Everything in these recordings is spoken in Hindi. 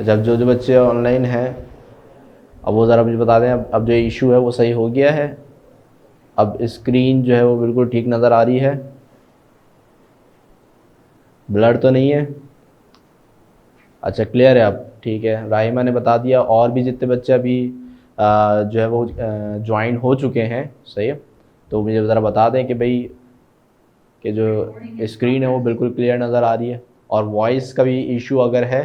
जब जो जो बच्चे ऑनलाइन हैं अब वो ज़रा मुझे बता दें। अब जो इशू है वो सही हो गया है। अब स्क्रीन जो है वो बिल्कुल ठीक नज़र आ रही है, ब्लर तो नहीं है। अच्छा क्लियर है अब, ठीक है। राहिमा ने बता दिया। और भी जितने बच्चे अभी जो है वो ज्वाइन हो चुके हैं, सही है, तो मुझे ज़रा बता दें कि भाई कि जो स्क्रीन है वो बिल्कुल क्लियर नज़र आ रही है। और वॉइस का भी इशू अगर है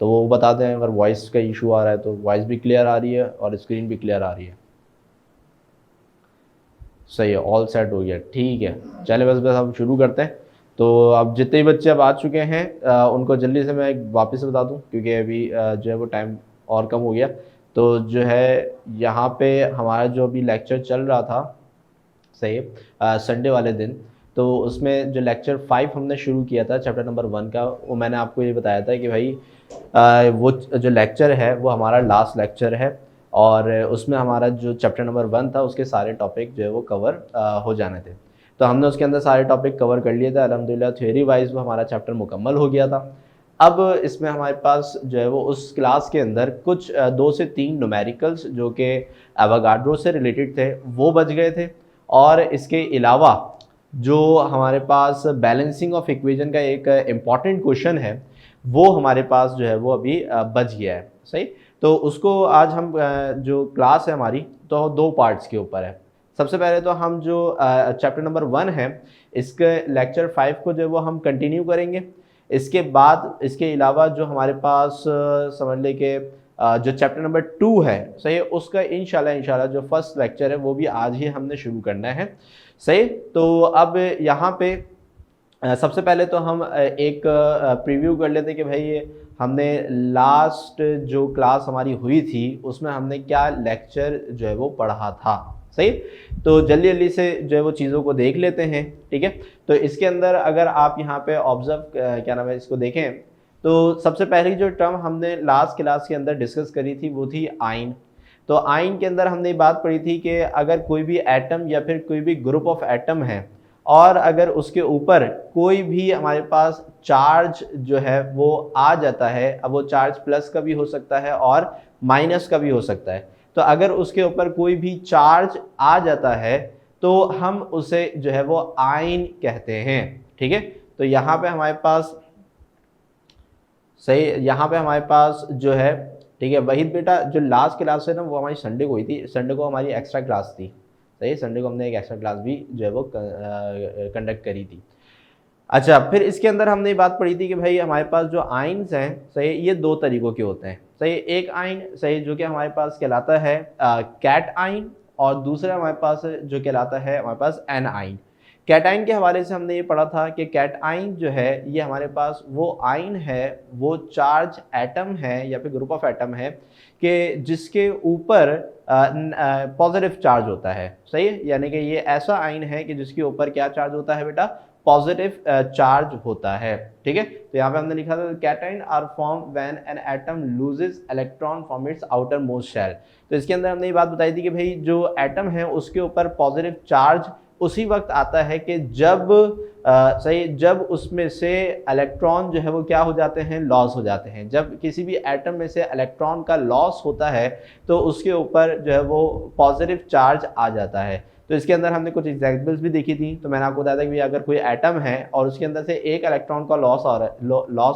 तो वो बता दें। अगर वॉइस का इशू आ रहा है तो वॉइस भी क्लियर आ रही है और स्क्रीन भी क्लियर आ रही है। सही है, ऑल सेट हो गया, ठीक है। चले बस बस हम शुरू करते हैं। तो अब जितने भी बच्चे अब आ चुके हैं उनको जल्दी से मैं एक वापस बता दूं, क्योंकि अभी जो है वो टाइम और कम हो गया। तो जो है यहाँ पे हमारा जो अभी लेक्चर चल रहा था, सही है, संडे वाले दिन, तो उसमें जो लेक्चर 5 हमने शुरू किया था चैप्टर नंबर 1 का, वो मैंने आपको ये बताया था कि भाई वो जो लेक्चर है वो हमारा लास्ट लेक्चर है। और उसमें हमारा जो चैप्टर नंबर 1 था उसके सारे टॉपिक जो है वो कवर हो जाने थे। तो हमने उसके अंदर सारे टॉपिक कवर कर लिए थे अल्हम्दुलिल्लाह। थ्योरी वाइज वो हमारा चैप्टर मुकम्मल हो गया था। अब इसमें हमारे पास जो है वो उस क्लास के अंदर कुछ 2 से 3 न्यूमेरिकल्स जो कि एवोगाड्रो से रिलेटेड थे वो बच गए थे। और इसके अलावा जो हमारे पास बैलेंसिंग ऑफ इक्वेशन का एक इम्पॉर्टेंट क्वेश्चन है वो हमारे पास जो है वो अभी बच गया है, सही। तो उसको आज हम जो क्लास है हमारी तो 2 पार्ट्स के ऊपर है। सबसे पहले तो हम जो चैप्टर नंबर 1 है इसके लेक्चर 5 को जो है वो हम कंटिन्यू करेंगे। इसके बाद इसके अलावा जो हमारे पास समझ ले कि जो चैप्टर नंबर 2 है, सही है, उसका इंशाल्लाह जो फर्स्ट लेक्चर है वो भी आज ही हमने शुरू करना है, सही। तो अब यहाँ पे सबसे पहले तो हम एक प्रीव्यू कर लेते कि भाई ये हमने लास्ट जो क्लास हमारी हुई थी उसमें हमने क्या लेक्चर जो है वो पढ़ा था, सही। तो जल्दी जल्दी से जो है वो चीज़ों को देख लेते हैं, ठीक है। तो इसके अंदर अगर आप यहाँ पे ऑब्जर्व क्या नाम है इसको देखें, तो सबसे पहली जो टर्म हमने लास्ट क्लास के अंदर डिस्कस करी थी वो थी आइन। तो आइन के अंदर हमने बात पढ़ी थी कि अगर कोई भी एटम या फिर कोई भी ग्रुप ऑफ एटम है और अगर उसके ऊपर कोई भी हमारे पास चार्ज जो है वो आ जाता है, अब वो चार्ज प्लस का भी हो सकता है और माइनस का भी हो सकता है। तो अगर उसके ऊपर कोई भी चार्ज आ जाता है तो हम उसे जो है वो आयन कहते हैं, ठीक है। तो यहाँ पे हमारे पास, सही, यहाँ पे हमारे पास जो है, ठीक है। वही बेटा जो लास्ट क्लास है ना वो हमारी संडे को हुई थी। संडे को हमारी एक्स्ट्रा क्लास थी, सही। संडे को हमने एक एक्स्ट्रा क्लास भी जो है वो कंडक्ट करी थी। अच्छा, फिर इसके अंदर हमने ये बात पढ़ी थी कि भाई हमारे पास जो आइंस हैं, सही, ये 2 तरीक़ों के होते हैं, सही। एक आइन, सही, जो कि हमारे पास कहलाता है कैट आइन, और दूसरा हमारे पास जो कहलाता है हमारे पास एन आइन। कैटाइन के हवाले से हमने ये पढ़ा था कि कैटाइन जो है ये हमारे पास वो आइन है, वो चार्ज एटम है या फिर ग्रुप ऑफ एटम है कि जिसके ऊपर पॉजिटिव चार्ज होता है, सही है। यानी कि ये ऐसा आइन है कि जिसके ऊपर क्या चार्ज होता है बेटा, पॉजिटिव चार्ज होता है, ठीक है। तो यहाँ पे हमने लिखा था cation are form when an atom loses electron from its outer most shell. तो इसके अंदर हमने ये बात बताई थी कि भाई जो एटम है उसके ऊपर पॉजिटिव चार्ज उसी वक्त आता है कि जब सही, जब उसमें से इलेक्ट्रॉन जो है वो क्या हो जाते हैं, लॉस हो जाते हैं। जब किसी भी एटम में से इलेक्ट्रॉन का लॉस होता है तो उसके ऊपर जो है वो पॉजिटिव चार्ज आ जाता है। तो इसके अंदर हमने कुछ एग्जाम्पल्स भी देखी थी। तो मैंने आपको बताया था कि अगर कोई एटम है और उसके अंदर से एक इलेक्ट्रॉन का लॉस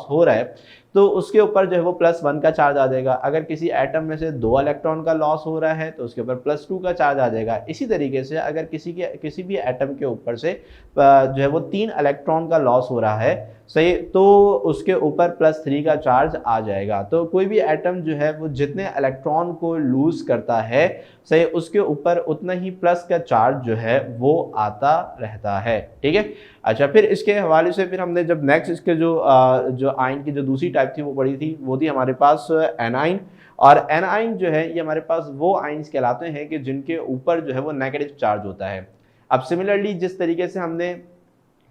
हो रहा है तो उसके ऊपर जो है वो +1 का चार्ज आ जाएगा। अगर किसी एटम में से 2 इलेक्ट्रॉन का लॉस हो रहा है तो उसके ऊपर +2 का चार्ज आ जाएगा। इसी तरीके से अगर किसी भी एटम के ऊपर से जो है वो 3 इलेक्ट्रॉन का लॉस हो रहा है, सही, तो उसके ऊपर +3 का चार्ज आ जाएगा। तो कोई भी एटम जो है वो जितने इलेक्ट्रॉन को लूज करता है, सही, उसके ऊपर उतना ही प्लस का चार्ज जो है वो आता रहता है, ठीक है। अच्छा, फिर इसके हवाले से फिर हमने जब नेक्स्ट इसके जो आइन की जो दूसरी टाइप थी वो पढ़ी थी, वो थी हमारे पास एनाइन। और एनाइन जो है ये हमारे पास वो आइंस कहलाते हैं कि जिनके ऊपर जो है वो नेगेटिव चार्ज होता है। अब सिमिलरली जिस तरीके से हमने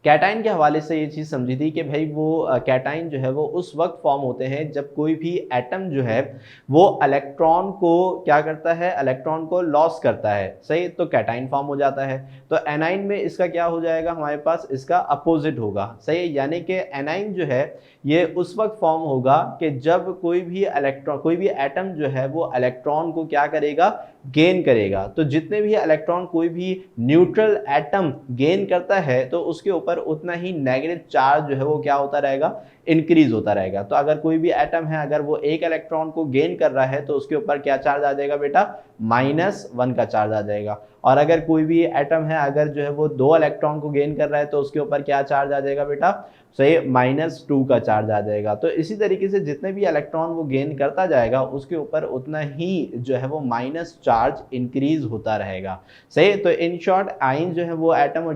कैटाइन के हवाले से ये चीज़ समझी थी कि भाई वो कैटाइन जो है वो उस वक्त फॉर्म होते हैं जब कोई भी एटम जो है वो इलेक्ट्रॉन को क्या करता है, इलेक्ट्रॉन को लॉस करता है, सही, तो कैटाइन फॉर्म हो जाता है। तो एनाइन में इसका क्या हो जाएगा, हमारे पास इसका अपोजिट होगा, सही, यानी कि एनाइन जो है ये उस वक्त फॉर्म होगा कि जब कोई भी एटम जो है वो इलेक्ट्रॉन को क्या करेगा, गेन करेगा। तो जितने भी इलेक्ट्रॉन कोई भी न्यूट्रल एटम गेन करता है तो उसके ऊपर उतना ही नेगेटिव चार्ज जो है वो क्या होता रहेगा, इंक्रीज होता रहेगा। तो अगर कोई भी एटम है, अगर वो एक इलेक्ट्रॉन को गेन कर रहा है तो उसके ऊपर क्या चार्ज आ जाएगा बेटा, -1 का चार्ज आ जाएगा। और अगर कोई भी एटम है, अगर जो है वो 2 इलेक्ट्रॉन को गेन कर रहा है तो उसके ऊपर क्या चार्ज आ जाएगा बेटा, सही, -2 का चार्ज आ जाएगा। तो इसी तरीके से जितने भी इलेक्ट्रॉन वो गेन करता जाएगा उसके ऊपर उतना ही जो है वो माइनस चार्ज इंक्रीज होता रहेगा, सही। तो इन शॉर्ट आयन जो है वो एटम और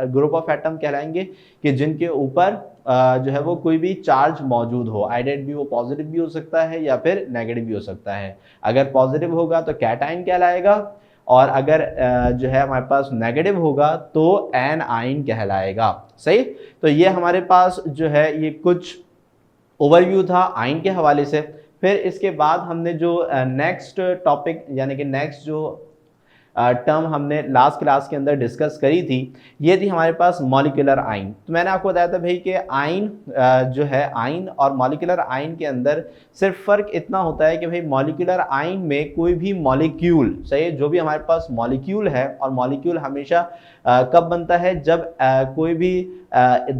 ग्रुप ऑफ एटम कहलाएंगे कि जिनके ऊपर जो है वो कोई भी चार्ज मौजूद हो, आइडर भी वो पॉजिटिव भी हो सकता है या फिर नेगेटिव भी हो सकता है। अगर पॉजिटिव होगा तो कैटाइन कहलाएगा, और अगर जो है हमारे पास नेगेटिव होगा तो एनाइन कहलाएगा, सही। तो ये हमारे पास जो है ये कुछ ओवरव्यू था आयन के हवाले से। फिर इसके बाद हमने जो नेक्स्ट टॉपिक यानी कि नेक्स्ट जो टर्म हमने लास्ट क्लास के अंदर डिस्कस करी थी, ये थी हमारे पास मॉलिक्यूलर आयन। तो मैंने आपको बताया था भाई कि आयन जो है, आयन और मॉलिक्यूलर आयन के अंदर सिर्फ फ़र्क इतना होता है कि भाई मॉलिक्यूलर आयन में कोई भी मॉलिक्यूल, सही, जो भी हमारे पास मॉलिक्यूल है, और मॉलिक्यूल हमेशा कब बनता है, जब कोई भी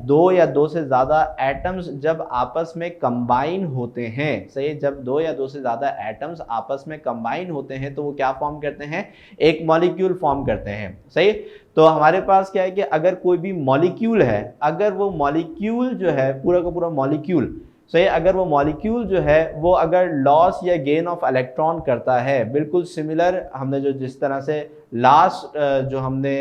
2 या 2 से ज़्यादा एटम्स जब आपस में कंबाइन होते हैं, सही, जब 2 या 2 से ज़्यादा एटम्स आपस में कंबाइन होते हैं तो वो क्या फॉर्म करते हैं, एक मॉलिक्यूल फॉर्म करते हैं, सही। तो हमारे पास क्या है कि अगर कोई भी मॉलिक्यूल है, अगर वो मॉलिक्यूल जो है पूरा का पूरा मॉलिक्यूल, सही, अगर वो मॉलिक्यूल जो है वो अगर लॉस या गेन ऑफ इलेक्ट्रॉन करता है, बिल्कुल सिमिलर हमने जो जिस तरह से लास्ट जो हमने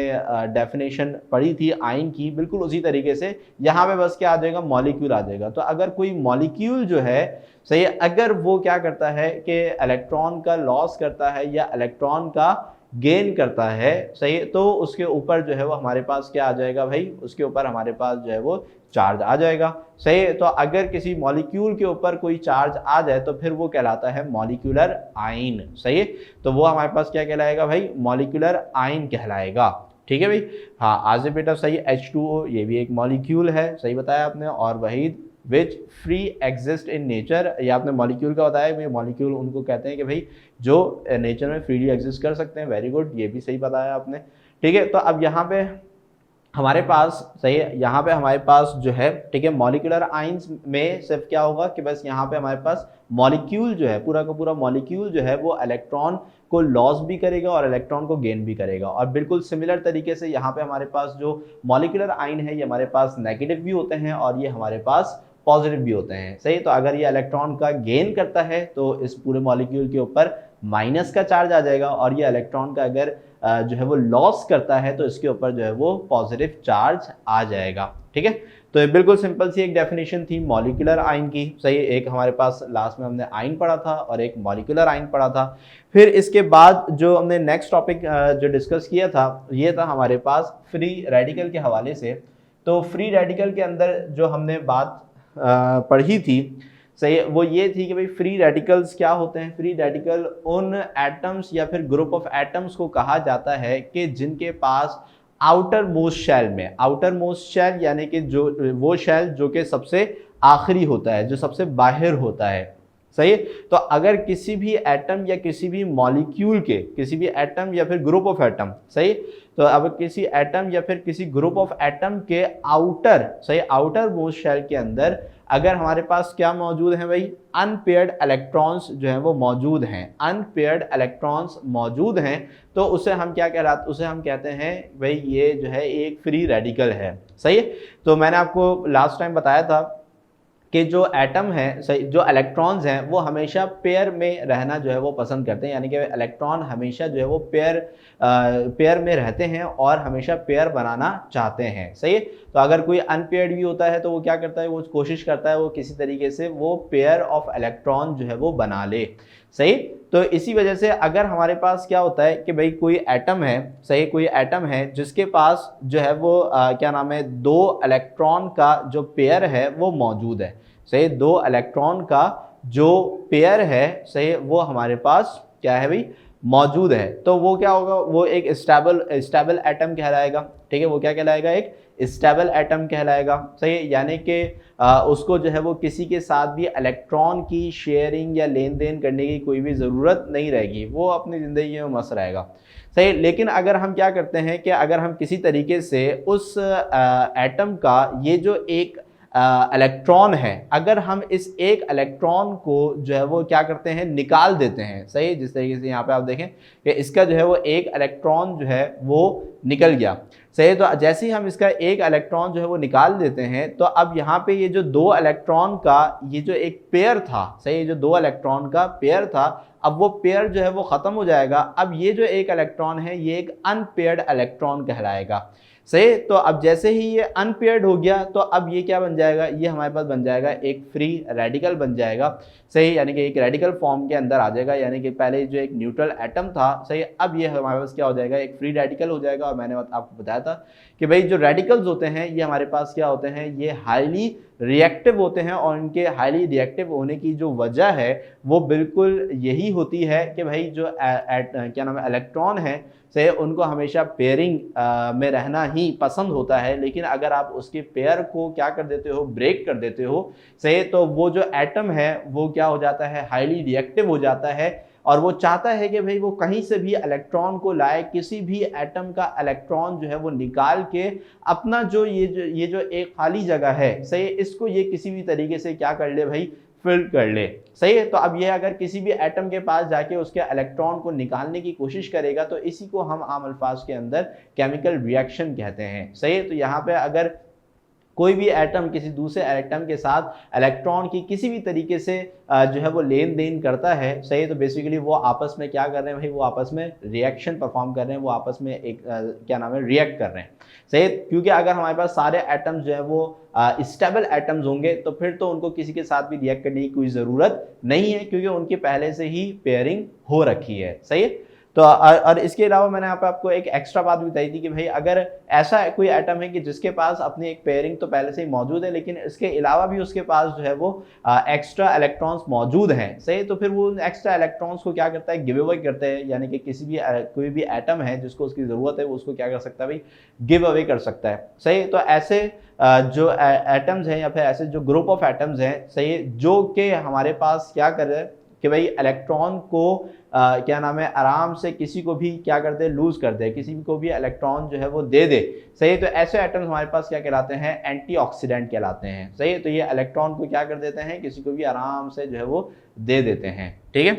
डेफिनेशन पढ़ी थी आयन की, बिल्कुल उसी तरीके से यहाँ पे बस क्या आ जाएगा, मॉलिक्यूल आ जाएगा। तो अगर कोई मॉलिक्यूल जो है, सही, अगर वो क्या करता है कि इलेक्ट्रॉन का लॉस करता है या इलेक्ट्रॉन का गेन करता है, सही, तो उसके ऊपर जो है वो हमारे पास क्या आ जाएगा भाई, उसके ऊपर हमारे पास जो है वो चार्ज आ जाएगा, सही। तो अगर किसी मॉलिक्यूल के ऊपर कोई चार्ज आ जाए तो फिर वो कहलाता है मॉलिक्यूलर आयन, सही। तो वो हमारे पास क्या कहलाएगा भाई, मॉलिक्यूलर आयन कहलाएगा, ठीक है भाई। हाँ, आज बेटा सही, H2O ये भी एक मॉलिक्यूल है, सही बताया आपने। और वहीद विच फ्री एग्जिस्ट इन नेचर, ये आपने मॉलिक्यूल का बताया, भाई मॉलिक्यूल उनको कहते हैं कि भाई जो नेचर में फ्रीली एग्जिस्ट कर सकते हैं, वेरी गुड, ये भी सही बताया आपने, ठीक है। तो अब यहाँ पे हमारे पास, सही है, यहाँ पे हमारे पास जो है, ठीक है, मॉलिक्यूलर आयंस में सिर्फ क्या होगा कि बस यहाँ पे हमारे पास मॉलिक्यूल जो है, पूरा का पूरा मॉलिक्यूल जो है वो इलेक्ट्रॉन को लॉस भी करेगा और इलेक्ट्रॉन को गेन भी करेगा। और बिल्कुल सिमिलर तरीके से यहाँ पे हमारे पास जो मॉलिक्यूलर आयन है, ये हमारे पास नेगेटिव भी होते हैं और ये हमारे पास पॉजिटिव भी होते हैं, सही। तो अगर ये इलेक्ट्रॉन का गेन करता है तो इस पूरे मॉलिक्यूल के ऊपर माइनस का चार्ज आ जाएगा, और ये इलेक्ट्रॉन का अगर जो है वो लॉस करता है तो इसके ऊपर जो है वो पॉजिटिव चार्ज आ जाएगा, ठीक है। तो ये बिल्कुल सिंपल सी एक डेफिनेशन थी मॉलिक्यूलर आयन की, सही। एक हमारे पास लास्ट में हमने आयन पढ़ा था और एक मॉलिक्यूलर आयन पढ़ा था। फिर इसके बाद जो हमने नेक्स्ट टॉपिक जो डिस्कस किया था, ये था हमारे पास फ्री रेडिकल के हवाले से। तो फ्री रेडिकल के अंदर जो हमने बात पढ़ी थी, सही, वो ये थी कि भाई फ्री रेडिकल्स क्या होते हैं। फ्री रेडिकल उन एटम्स या फिर ग्रुप ऑफ एटम्स को कहा जाता है कि जिनके पास आउटर मोस्ट शेल में, आउटर मोस्ट शेल यानी कि जो वो शेल जो कि सबसे आखिरी होता है, जो सबसे बाहर होता है, सही। तो अगर किसी भी एटम या किसी भी मॉलिक्यूल के, किसी भी एटम या फिर ग्रुप ऑफ एटम, सही, तो अब किसी एटम या फिर किसी ग्रुप ऑफ एटम के आउटर, सही, आउटर मोस्ट शेल के अंदर अगर हमारे पास क्या मौजूद है भाई, अनपेयर्ड इलेक्ट्रॉन्स जो हैं वो मौजूद हैं, अनपेयर्ड इलेक्ट्रॉन्स मौजूद हैं, तो उसे हम क्या कहलाते, उसे हम कहते हैं भाई ये जो है एक फ्री रेडिकल है, सही। तो मैंने आपको लास्ट टाइम बताया था कि जो एटम है, सही, जो इलेक्ट्रॉन्स हैं वो हमेशा पेयर में रहना जो है वो पसंद करते हैं, यानी कि इलेक्ट्रॉन हमेशा जो है वो पेयर में रहते हैं और हमेशा पेयर बनाना चाहते हैं, सही। तो अगर कोई अनपेयर्ड भी होता है तो वो क्या करता है, वो कोशिश करता है वो किसी तरीके से वो पेयर ऑफ इलेक्ट्रॉन जो है वो बना ले, सही। तो इसी वजह से अगर हमारे पास क्या होता है कि भाई कोई एटम है, सही, कोई एटम है जिसके पास जो है वो क्या नाम है, 2 इलेक्ट्रॉन का जो पेयर है वो मौजूद है, सही, 2 इलेक्ट्रॉन का जो पेयर है, सही, वो हमारे पास क्या है भाई, मौजूद है, तो वो क्या होगा, वो एक स्टेबल एटम कहलाएगा। ठीक है, वो क्या कहलाएगा, एक स्टेबल एटम कहलाएगा, सही, यानी कि उसको जो है वो किसी के साथ भी इलेक्ट्रॉन की शेयरिंग या लेन देन करने की कोई भी ज़रूरत नहीं रहेगी, वो अपनी ज़िंदगी में मस्त रहेगा, सही। लेकिन अगर हम क्या करते हैं कि अगर हम किसी तरीके से उस एटम का ये जो एक इलेक्ट्रॉन है, अगर हम इस एक इलेक्ट्रॉन को जो है वो क्या करते हैं, निकाल देते हैं, सही, जिस तरीके से यहाँ पे आप देखें कि इसका जो है वो एक इलेक्ट्रॉन जो है वो निकल गया, सही। तो जैसे ही हम इसका एक इलेक्ट्रॉन जो है वो निकाल देते हैं, तो अब यहाँ पे ये जो 2 इलेक्ट्रॉन का ये जो एक पेयर था, सही, जो 2 इलेक्ट्रॉन का पेयर था, अब वो पेयर जो है वो ख़त्म हो जाएगा। अब ये जो एक इलेक्ट्रॉन है ये एक अनपेयर्ड इलेक्ट्रॉन कहलाएगा, सही। तो अब जैसे ही ये अनपेयर्ड हो गया तो अब ये क्या बन जाएगा, ये हमारे पास बन जाएगा एक फ्री रेडिकल बन जाएगा, सही, यानी कि एक रेडिकल फॉर्म के अंदर आ जाएगा, यानी कि पहले जो एक न्यूट्रल एटम था, सही, अब ये हमारे पास क्या हो जाएगा, एक फ्री रेडिकल हो जाएगा। और मैंने आपको बताया था कि भाई जो रेडिकल्स होते हैं ये हमारे पास क्या होते हैं, ये हाईली रिएक्टिव होते हैं, और इनके हाईली रिएक्टिव होने की जो वजह है वो बिल्कुल यही होती है कि भाई जो क्या नाम है, इलेक्ट्रॉन है, से उनको हमेशा पेयरिंग में रहना ही पसंद होता है। लेकिन अगर आप उसके पेयर को क्या कर देते हो, ब्रेक कर देते हो, सही, तो वो जो एटम है वो क्या हो जाता है, हाईली रिएक्टिव हो जाता है, और वो चाहता है कि भाई वो कहीं से भी इलेक्ट्रॉन को लाए, किसी भी एटम का इलेक्ट्रॉन जो है वो निकाल के अपना जो ये जो एक खाली जगह है, सही, इसको ये किसी भी तरीके से क्या कर ले भाई, फिल कर ले, सही है। तो अब ये अगर किसी भी एटम के पास जाके उसके इलेक्ट्रॉन को निकालने की कोशिश करेगा तो इसी को हम आम अल्फाज के अंदर केमिकल रिएक्शन कहते हैं, सही है। तो यहाँ पे अगर कोई भी एटम किसी दूसरे एटम के साथ इलेक्ट्रॉन की किसी भी तरीके से जो है वो लेन देन करता है, सही, तो बेसिकली वो आपस में क्या कर रहे हैं भाई, वो आपस में रिएक्शन परफॉर्म कर रहे हैं, वो आपस में एक क्या नाम है, रिएक्ट कर रहे हैं, सही। क्योंकि अगर हमारे पास सारे एटम्स जो है वो स्टेबल एटम्स होंगे तो फिर तो उनको किसी के साथ भी रिएक्ट करने की कोई ज़रूरत नहीं है, क्योंकि उनकी पहले से ही पेयरिंग हो रखी है, सही है। तो और इसके अलावा मैंने यहाँ पे आपको एक एक्स्ट्रा बात भी बताई थी कि भाई अगर ऐसा कोई एटम है कि जिसके पास अपनी एक पेयरिंग तो पहले से ही मौजूद है, लेकिन इसके अलावा भी उसके पास जो है वो एक्स्ट्रा इलेक्ट्रॉन्स मौजूद हैं, सही, तो फिर वो एक्स्ट्रा इलेक्ट्रॉन्स को क्या करता है, गिव अवे करते हैं, यानी कि किसी भी कोई भी एटम है जिसको उसकी ज़रूरत है वो उसको क्या कर सकता है भाई, गिव अवे कर सकता है, सही। तो ऐसे जो एटम्स हैं या फिर ऐसे जो ग्रुप ऑफ एटम्स हैं, सही, जो कि हमारे पास क्या कर रहे हैं कि भाई इलेक्ट्रॉन को क्या नाम है, आराम से किसी को भी क्या करते हैं, लूज कर दे, किसी को भी इलेक्ट्रॉन जो है वो दे दे, सही। तो ऐसे एटम्स हमारे पास क्या कहलाते हैं, एंटीऑक्सीडेंट कहलाते हैं, सही। तो ये इलेक्ट्रॉन को क्या कर देते हैं, किसी को भी आराम से जो है वो दे देते हैं, ठीक है।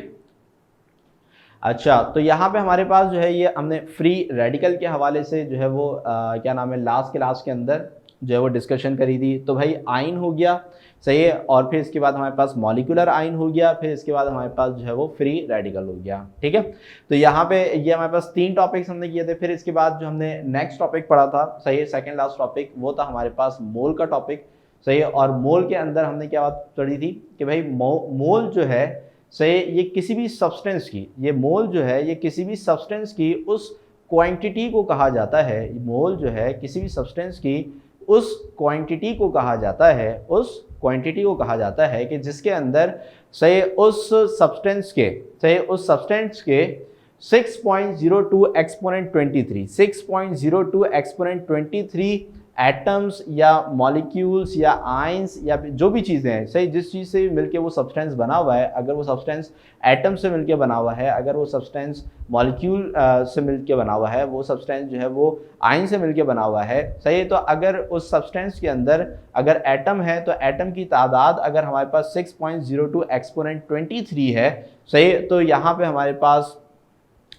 अच्छा, तो यहाँ पे हमारे पास जो है ये हमने फ्री रेडिकल के हवाले से जो है वो क्या नाम है, लास्ट क्लास के अंदर जो है वो डिस्कशन करी थी। तो भाई आयन हो गया, सही है, और फिर इसके बाद हमारे पास मॉलिक्यूलर आयन हो गया, फिर इसके बाद हमारे पास जो है वो फ्री रेडिकल हो गया, ठीक है। तो यहाँ पे ये हमारे पास 3 टॉपिक्स हमने किए थे। फिर इसके बाद जो हमने नेक्स्ट टॉपिक पढ़ा था, सही है, सेकेंड लास्ट टॉपिक, वो था हमारे पास मोल का टॉपिक, सही है। और मोल के अंदर हमने क्या बात पढ़ी थी कि भाई मोल जो है, सही, ये किसी भी सब्सटेंस की, ये मोल जो है ये किसी भी सब्सटेंस की उस क्वांटिटी को कहा जाता है, मोल जो है किसी भी सब्सटेंस की उस क्वांटिटी को कहा जाता है, उस क्वांटिटी को कहा जाता है कि जिसके अंदर, सही, उस सब्सटेंस के, सही, उस सब्सटेंस के 6.02 एक्सपोनेंट 23, 6.02 एक्सपोनेंट 23 एटम्स या मॉलिक्यूल्स या आयंस या जो भी चीज़ें हैं, सही, जिस चीज़ से मिलके वो सब्सटेंस बना हुआ है, अगर वो सब्सटेंस एटम से मिलके बना हुआ है, अगर वो सब्सटेंस मॉलिक्यूल से मिलके बना हुआ है, वो सब्सटेंस जो है वो आयन से मिलके बना हुआ है, सही। तो अगर उस सब्सटेंस के अंदर अगर एटम है तो एटम की तादाद अगर हमारे पास 6.02 एक्सपोनेंट 23 है, सही, तो यहाँ पे हमारे पास,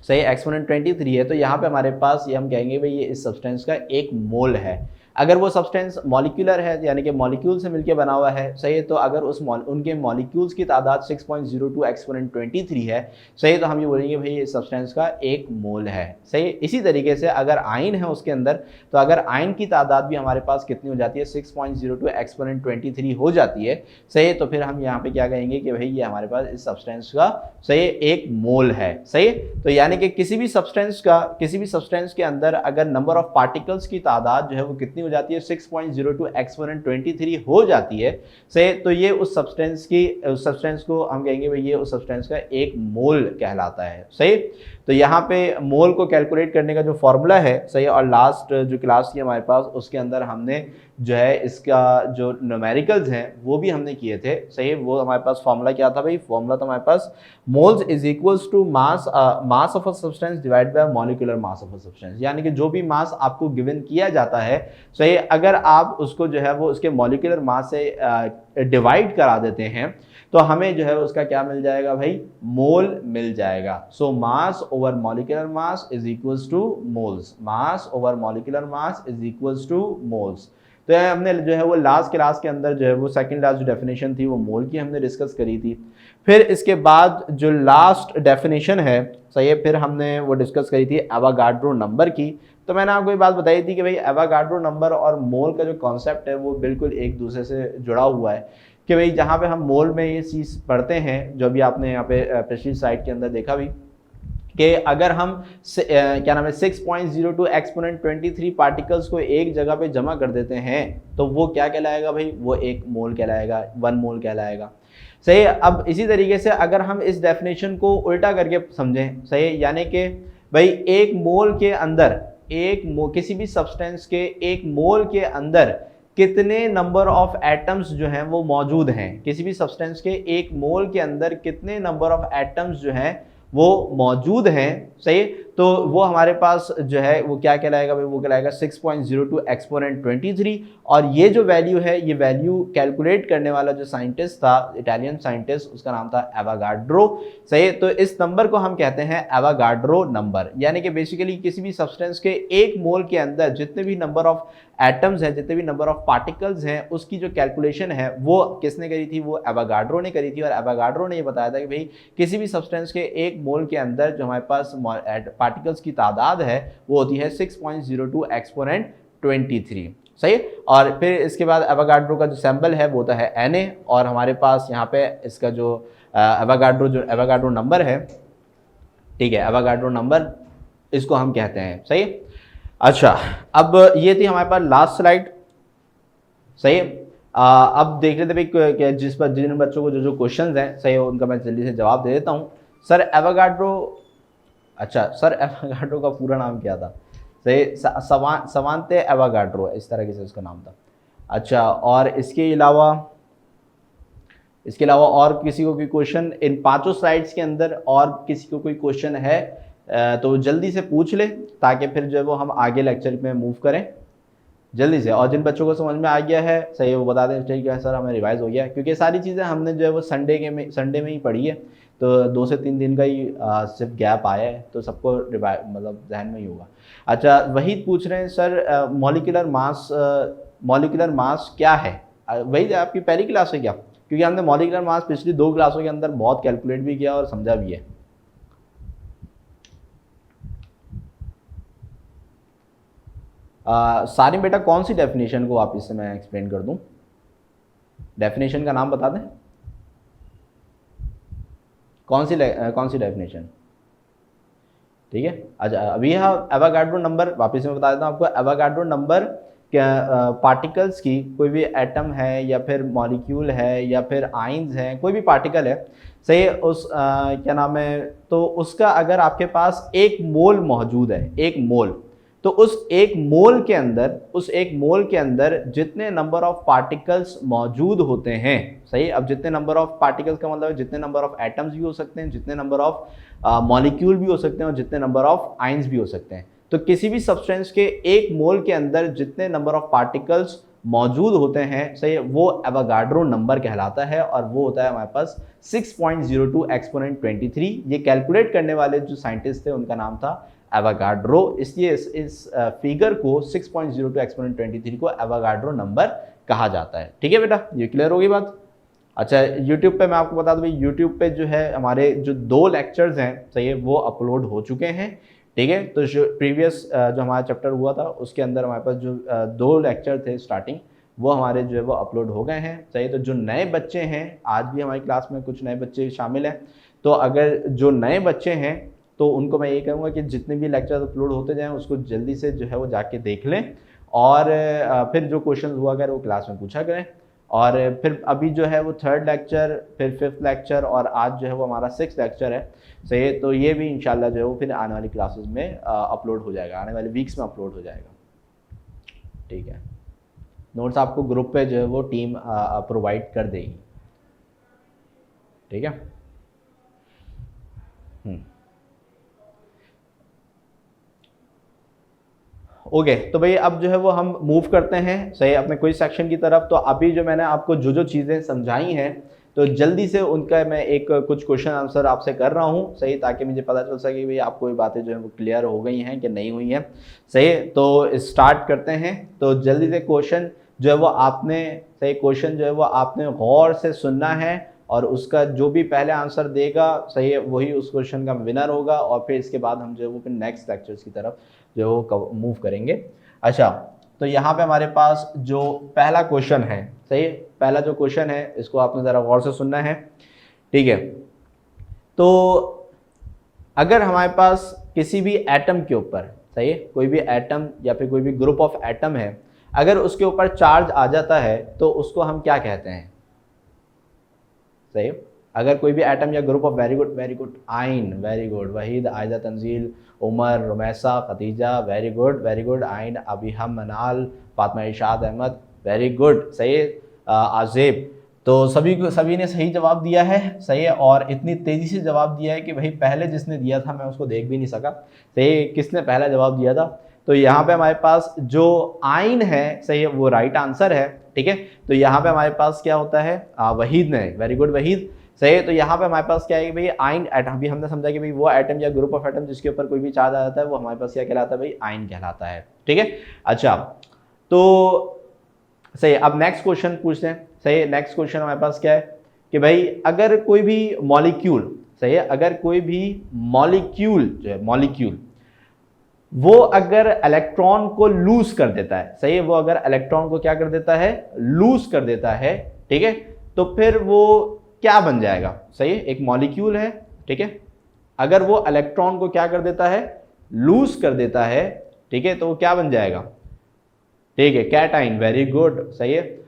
सही, एक्सपोनेंट 23 है, तो यहाँ पे हमारे पास ये हम कहेंगे भाई ये इस सब्सटेंस का एक मोल है। अगर वो सब्सटेंस मॉलिक्यूलर है यानी कि मॉलिक्यूल से मिलकर बना हुआ है, सही है, तो अगर उनके मॉलिक्यूल्स की तादाद 6.02 एक्सपोनेंट 23 है, सही है, तो हम ये बोलेंगे भाई इस सब्सटेंस का 1 मोल है, सही है। इसी तरीके से अगर आयन है उसके अंदर, तो अगर आयन की तादाद भी हमारे पास कितनी हो जाती है, 6.02 एक्सपोनेंट 23 हो जाती है, सही है, तो फिर हम यहाँ पे क्या कहेंगे कि भाई ये हमारे पास इस सब्सटेंस का, सही है, 1 मोल है, सही है। तो यानी कि किसी भी सब्सटेंस के अंदर अगर नंबर ऑफ पार्टिकल्स की तादाद जो है वो कितनी हो जाती है, 6.02 एक्सपोनेंट 23 हो जाती है, सही, तो ये उस सब्सटेंस को हम कहेंगे भाई ये उस सब्सटेंस का 1 मोल कहलाता है, सही। तो यहाँ पे मोल को कैलकुलेट करने का जो फॉर्मूला है, सही, और लास्ट जो क्लास थी हमारे पास उसके अंदर हमने जो है इसका जो न्यूमेरिकल्स हैं वो भी हमने किए थे, सही। वो हमारे पास फॉर्मूला क्या था भाई, फॉर्मूला था हमारे पास moles is equals to mass of a substance divide by molecular mass of a substance, यानी कि जो भी मास आपको गिवन किया जाता है, सही, अगर आप उसको जो है वो उसके मॉलिक्यूलर मास से डिवाइड करा देते हैं तो हमें जो है उसका क्या मिल जाएगा भाई, मोल मिल जाएगा। So mass over molecular mass is equals to moles, mass over molecular mass is equals to moles. तो हमने जो है वो लास्ट क्लास के अंदर जो है वो सेकंड लास्ट जो डेफिनेशन थी वो मोल की हमने डिस्कस करी थी। फिर इसके बाद जो लास्ट डेफिनेशन है, सही है, फिर हमने वो डिस्कस करी थी एवोगाड्रो नंबर की। तो मैंने आपको ये बात बताई थी कि भाई एवोगाड्रो नंबर और मोल का जो कॉन्सेप्ट है वो बिल्कुल एक दूसरे से जुड़ा हुआ है, कि भाई जहाँ पे हम मोल में ये चीज़ पढ़ते हैं, जो भी आपने यहाँ पे पिछली स्लाइड के अंदर देखा भी, कि अगर हम क्या नाम है 6.02 एक्सपोनेंट 23 पार्टिकल्स को एक जगह पे जमा कर देते हैं तो वो क्या कहलाएगा भाई, वो 1 मोल कहलाएगा, 1 मोल कहलाएगा, सही। अब इसी तरीके से अगर हम इस डेफिनेशन को उल्टा करके समझें, सही, यानी कि भाई 1 मोल के अंदर किसी भी सब्सटेंस के 1 मोल के अंदर कितने नंबर ऑफ एटम्स जो हैं वो मौजूद हैं, किसी भी सब्सटेंस के 1 मोल के अंदर कितने नंबर ऑफ एटम्स जो हैं वो मौजूद हैं, सही, तो वो हमारे पास जो है वो क्या कहलाएगा भाई, वो कहलाएगा 6.02 एक्सपोनेंट 23। और ये जो वैल्यू है, ये वैल्यू कैलकुलेट करने वाला जो साइंटिस्ट था, इटालियन साइंटिस्ट, उसका नाम था एवोगाड्रो, सही। तो इस नंबर को हम कहते हैं एवोगाड्रो नंबर, यानी कि बेसिकली किसी भी सब्सटेंस के 1 मोल के अंदर जितने भी नंबर ऑफ एटम्स हैं, जितने भी नंबर ऑफ पार्टिकल्स हैं, उसकी जो कैलकुलेशन है वो किसने करी थी, वो एवोगाड्रो ने करी थी। और एवोगाड्रो ने ये बताया था कि भाई किसी भी सब्सटेंस के 1 मोल के अंदर जो हमारे पास पार्टिकल्स की तादाद है वो होती है 6.02 एक्सपोनेंट 23, सही। और फिर इसके बाद एवोगाड्रो का जो सिंबल है वो होता है Na, और हमारे पास यहाँ पे इसका जो एवोगाड्रो नंबर है, ठीक है, एवोगाड्रो नंबर इसको हम कहते हैं, सही। अच्छा, अब ये थी हमारे पास लास्ट स्लाइड, सही। अब देख लेते भाई जिन बच्चों को जो क्वेश्चंस हैं, सही, उनका मैं जल्दी से जवाब दे देता हूँ। सर एवोगाड्रो, अच्छा सर एवोगाड्रो का पूरा नाम क्या था, सही, सवांते एवोगाड्रो, इस तरह से उसका नाम था। अच्छा, और इसके अलावा और किसी को कोई क्वेश्चन इन 5 स्लाइड्स के अंदर, और किसी को कोई क्वेश्चन है तो जल्दी से पूछ ले, ताकि फिर जो है वो हम आगे लेक्चर में मूव करें जल्दी से। और जिन बच्चों को समझ में आ गया है, सही, वो बता दें ठीक है सर हमें रिवाइज हो गया है, क्योंकि सारी चीज़ें हमने जो है वो संडे में ही पढ़ी है, तो 2 से 3 दिन का ही सिर्फ गैप आया है, तो सबको मतलब जहन में ही होगा। अच्छा, वही पूछ रहे हैं सर मॉलिक्यूलर मास क्या है, वही आपकी पहली क्लास है क्या, क्योंकि हमने मॉलिक्यूलर मास पिछली 2 क्लासों के अंदर बहुत कैलकुलेट भी किया और समझा भी है। सारी बेटा कौन सी डेफिनेशन को वापस से मैं एक्सप्लेन कर दूं, डेफिनेशन का नाम बता दें, कौन सी डेफिनेशन, ठीक है। अच्छा, अभी यहाँ एवोगाड्रो नंबर वापस से मैं बता देता हूँ आपको। एवोगाड्रो नंबर पार्टिकल्स की, कोई भी एटम है या फिर मॉलिक्यूल है या फिर आइंस हैं, कोई भी पार्टिकल है, सही, उस क्या नाम है, तो उसका अगर आपके पास 1 मोल मौजूद है, 1 मोल, तो उस 1 मोल के अंदर जितने नंबर ऑफ पार्टिकल्स मौजूद होते हैं, सही। अब जितने नंबर ऑफ पार्टिकल्स का मतलब है जितने नंबर ऑफ एटम्स भी हो सकते हैं, जितने नंबर ऑफ मॉलिक्यूल भी हो सकते हैं, और जितने नंबर ऑफ आइंस भी हो सकते हैं। तो किसी भी सब्सटेंस के 1 मोल के अंदर जितने नंबर ऑफ पार्टिकल्स मौजूद होते हैं, सही है, वो एवोगाड्रो नंबर कहलाता है और वो होता है हमारे पास 6.02 एक्सपोनेंट 23। ये कैलकुलेट करने वाले जो साइंटिस्ट थे उनका नाम था एवोगाड्रो, इसलिए इस फिगर को 6.02 एक्सपोनेंट 23 को एवोगाड्रो नंबर कहा जाता है। ठीक है बेटा, ये क्लियर होगी बात। अच्छा, यूट्यूब पे मैं आपको बता दूं भाई, यूट्यूब पे जो है हमारे जो 2 लेक्चर्स हैं, सही है, वो अपलोड हो चुके हैं। ठीक है, तो जो प्रीवियस जो हमारा चैप्टर हुआ था उसके अंदर हमारे पास जो 2 लेक्चर थे स्टार्टिंग, वो हमारे जो है वो अपलोड हो गए हैं। सही, तो जो नए बच्चे हैं, आज भी हमारी क्लास में कुछ नए बच्चे शामिल हैं, तो अगर जो नए बच्चे हैं तो उनको मैं ये कहूँगा कि जितने भी लेक्चर अपलोड होते जाएँ उसको जल्दी से जो है वो जाके देख लें और फिर जो क्वेश्चन हुआ करें वो क्लास में पूछा करें। और फिर अभी जो है वो 3rd लेक्चर, फिर 5th लेक्चर और आज जो है वो हमारा 6th लेक्चर है। सही, तो ये भी इंशाल्लाह जो है वो फिर आने वाली क्लासेस में अपलोड हो जाएगा, आने वाले वीक्स में अपलोड हो जाएगा। ठीक है, नोट्स आपको ग्रुप पे जो है वो टीम प्रोवाइड कर देगी। ठीक है, ओके, तो भाई अब जो है वो हम मूव करते हैं सही अपने क्विज सेक्शन की तरफ। तो अभी जो मैंने आपको जो चीज़ें समझाई हैं, तो जल्दी से उनका मैं एक कुछ क्वेश्चन आंसर आपसे कर रहा हूं, सही, ताकि मुझे पता चल सके भाई आपको ये बातें जो है वो क्लियर हो गई हैं कि नहीं हुई हैं। सही, तो स्टार्ट करते हैं। तो जल्दी से क्वेश्चन जो है वो आपने, सही, क्वेश्चन जो है वो आपने गौर से सुनना है और उसका जो भी पहले आंसर देगा, सही है, वही उस क्वेश्चन का विनर होगा। और फिर इसके बाद हम जो है वो फिर नेक्स्ट लेक्चर्स की तरफ जो वो मूव करेंगे। अच्छा, तो यहाँ पे हमारे पास जो पहला क्वेश्चन है, सही, पहला जो क्वेश्चन है इसको आपने ज़रा गौर से सुनना है। ठीक है, तो अगर हमारे पास किसी भी एटम के ऊपर, सही, कोई भी एटम या फिर कोई भी ग्रुप ऑफ एटम है, अगर उसके ऊपर चार्ज आ जाता है तो उसको हम क्या कहते हैं? सही, अगर कोई भी एटम या ग्रुप ऑफ, वेरी गुड आइन, very good Waheed, Aiza, Tanzeel, Umar, Rumaisa, Khadija, very good आइन, अबीहा, मनाल, फातिमा इरशाद अहमद, वेरी गुड, सही, आज़ेब। तो सभी ने सही जवाब दिया है, सही है, और इतनी तेज़ी से जवाब दिया है कि भाई पहले जिसने दिया था मैं उसको देख भी नहीं सका। सही, किसने पहला जवाब दिया था? तो यहाँ पे हमारे पास जो आइन है, सही है, वो राइट आंसर है। ठीक है, तो यहाँ पे हमारे पास क्या होता है? वहीद ने, वेरी गुड वहीद, सही है। तो यहाँ पे हमारे पास क्या है कि भाई आइन एटम, अभी हमने समझा कि भाई वो एटम या ग्रुप ऑफ एटम जिसके ऊपर कोई भी चार्ज आ जाता है वो हमारे पास क्या कहलाता है? भाई आइन कहलाता है। ठीक है, अच्छा, तो सही, अब नेक्स्ट क्वेश्चन पूछते हैं। सही, नेक्स्ट क्वेश्चन हमारे पास क्या है कि भाई अगर कोई भी मॉलिक्यूल, सही है, अगर कोई भी मॉलिक्यूल जो है, मॉलिक्यूल वो अगर इलेक्ट्रॉन को लूज कर देता है, सही है, वो अगर इलेक्ट्रॉन को क्या कर देता है? लूज कर देता है। ठीक है, तो फिर वो क्या बन जाएगा? सही है, एक मॉलिक्यूल है, ठीक है, अगर वो इलेक्ट्रॉन को क्या कर देता है? लूज कर देता है, ठीक है, तो वो क्या बन जाएगा? ठीक है, कैटाइन, वेरी गुड, सही है।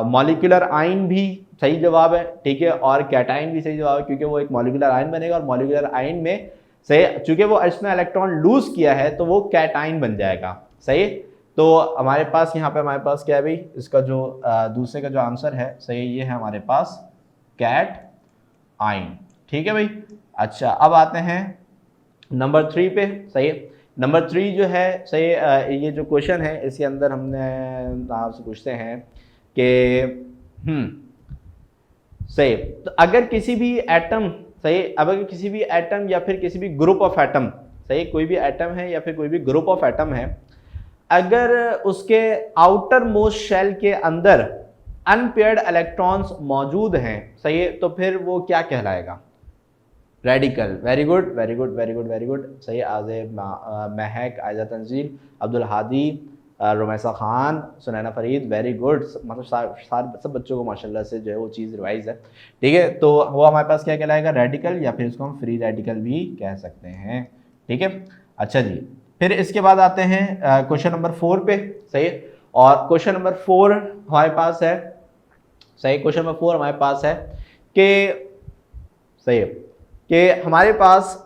मॉलिक्यूलर आइन भी सही जवाब है, ठीक है, और कैटाइन भी सही जवाब है क्योंकि वो एक मॉलिक्यूलर आइन बनेगा और मॉलिक्यूलर आइन में, सही, चूंकि वो इसने इलेक्ट्रॉन लूज किया है तो वो कैटाइन बन जाएगा। सही, तो हमारे पास यहाँ पे हमारे पास क्या है भाई? इसका जो दूसरे का जो आंसर है, सही, ये है हमारे पास कैट आइन। ठीक है भाई, अच्छा, अब आते हैं नंबर 3 पे। सही, नंबर 3 जो है, सही, ये जो क्वेश्चन है इसके अंदर हमने आपसे पूछते हैं कि सही, तो अगर किसी भी एटम, सही, अब अगर किसी भी एटम या फिर किसी भी ग्रुप ऑफ एटम, सही, कोई भी एटम है या फिर कोई भी ग्रुप ऑफ एटम है, अगर उसके आउटर मोस्ट शेल के अंदर अनपेयर्ड इलेक्ट्रॉन्स मौजूद हैं, सही है, तो फिर वो क्या कहलाएगा? रेडिकल, वेरी गुड, सही, आज़ेब, महक, आयजा, तंजील, अब्दुल हादी, रुमैसा खान, सुनैना फरीद, वेरी गुड, मतलब सब बच्चों को माशाल्लाह से जो है वो चीज़ रिवाइज है। ठीक है, तो वो हमारे पास क्या कहलाएगा? रेडिकल, या फिर इसको हम फ्री रेडिकल भी कह सकते हैं। ठीक है, अच्छा जी, फिर इसके बाद आते हैं क्वेश्चन नंबर 4 पे। सही, और क्वेश्चन नंबर 4 हमारे पास है, सही, क्वेश्चन नंबर 4 हमारे पास है कि, सही, कि हमारे पास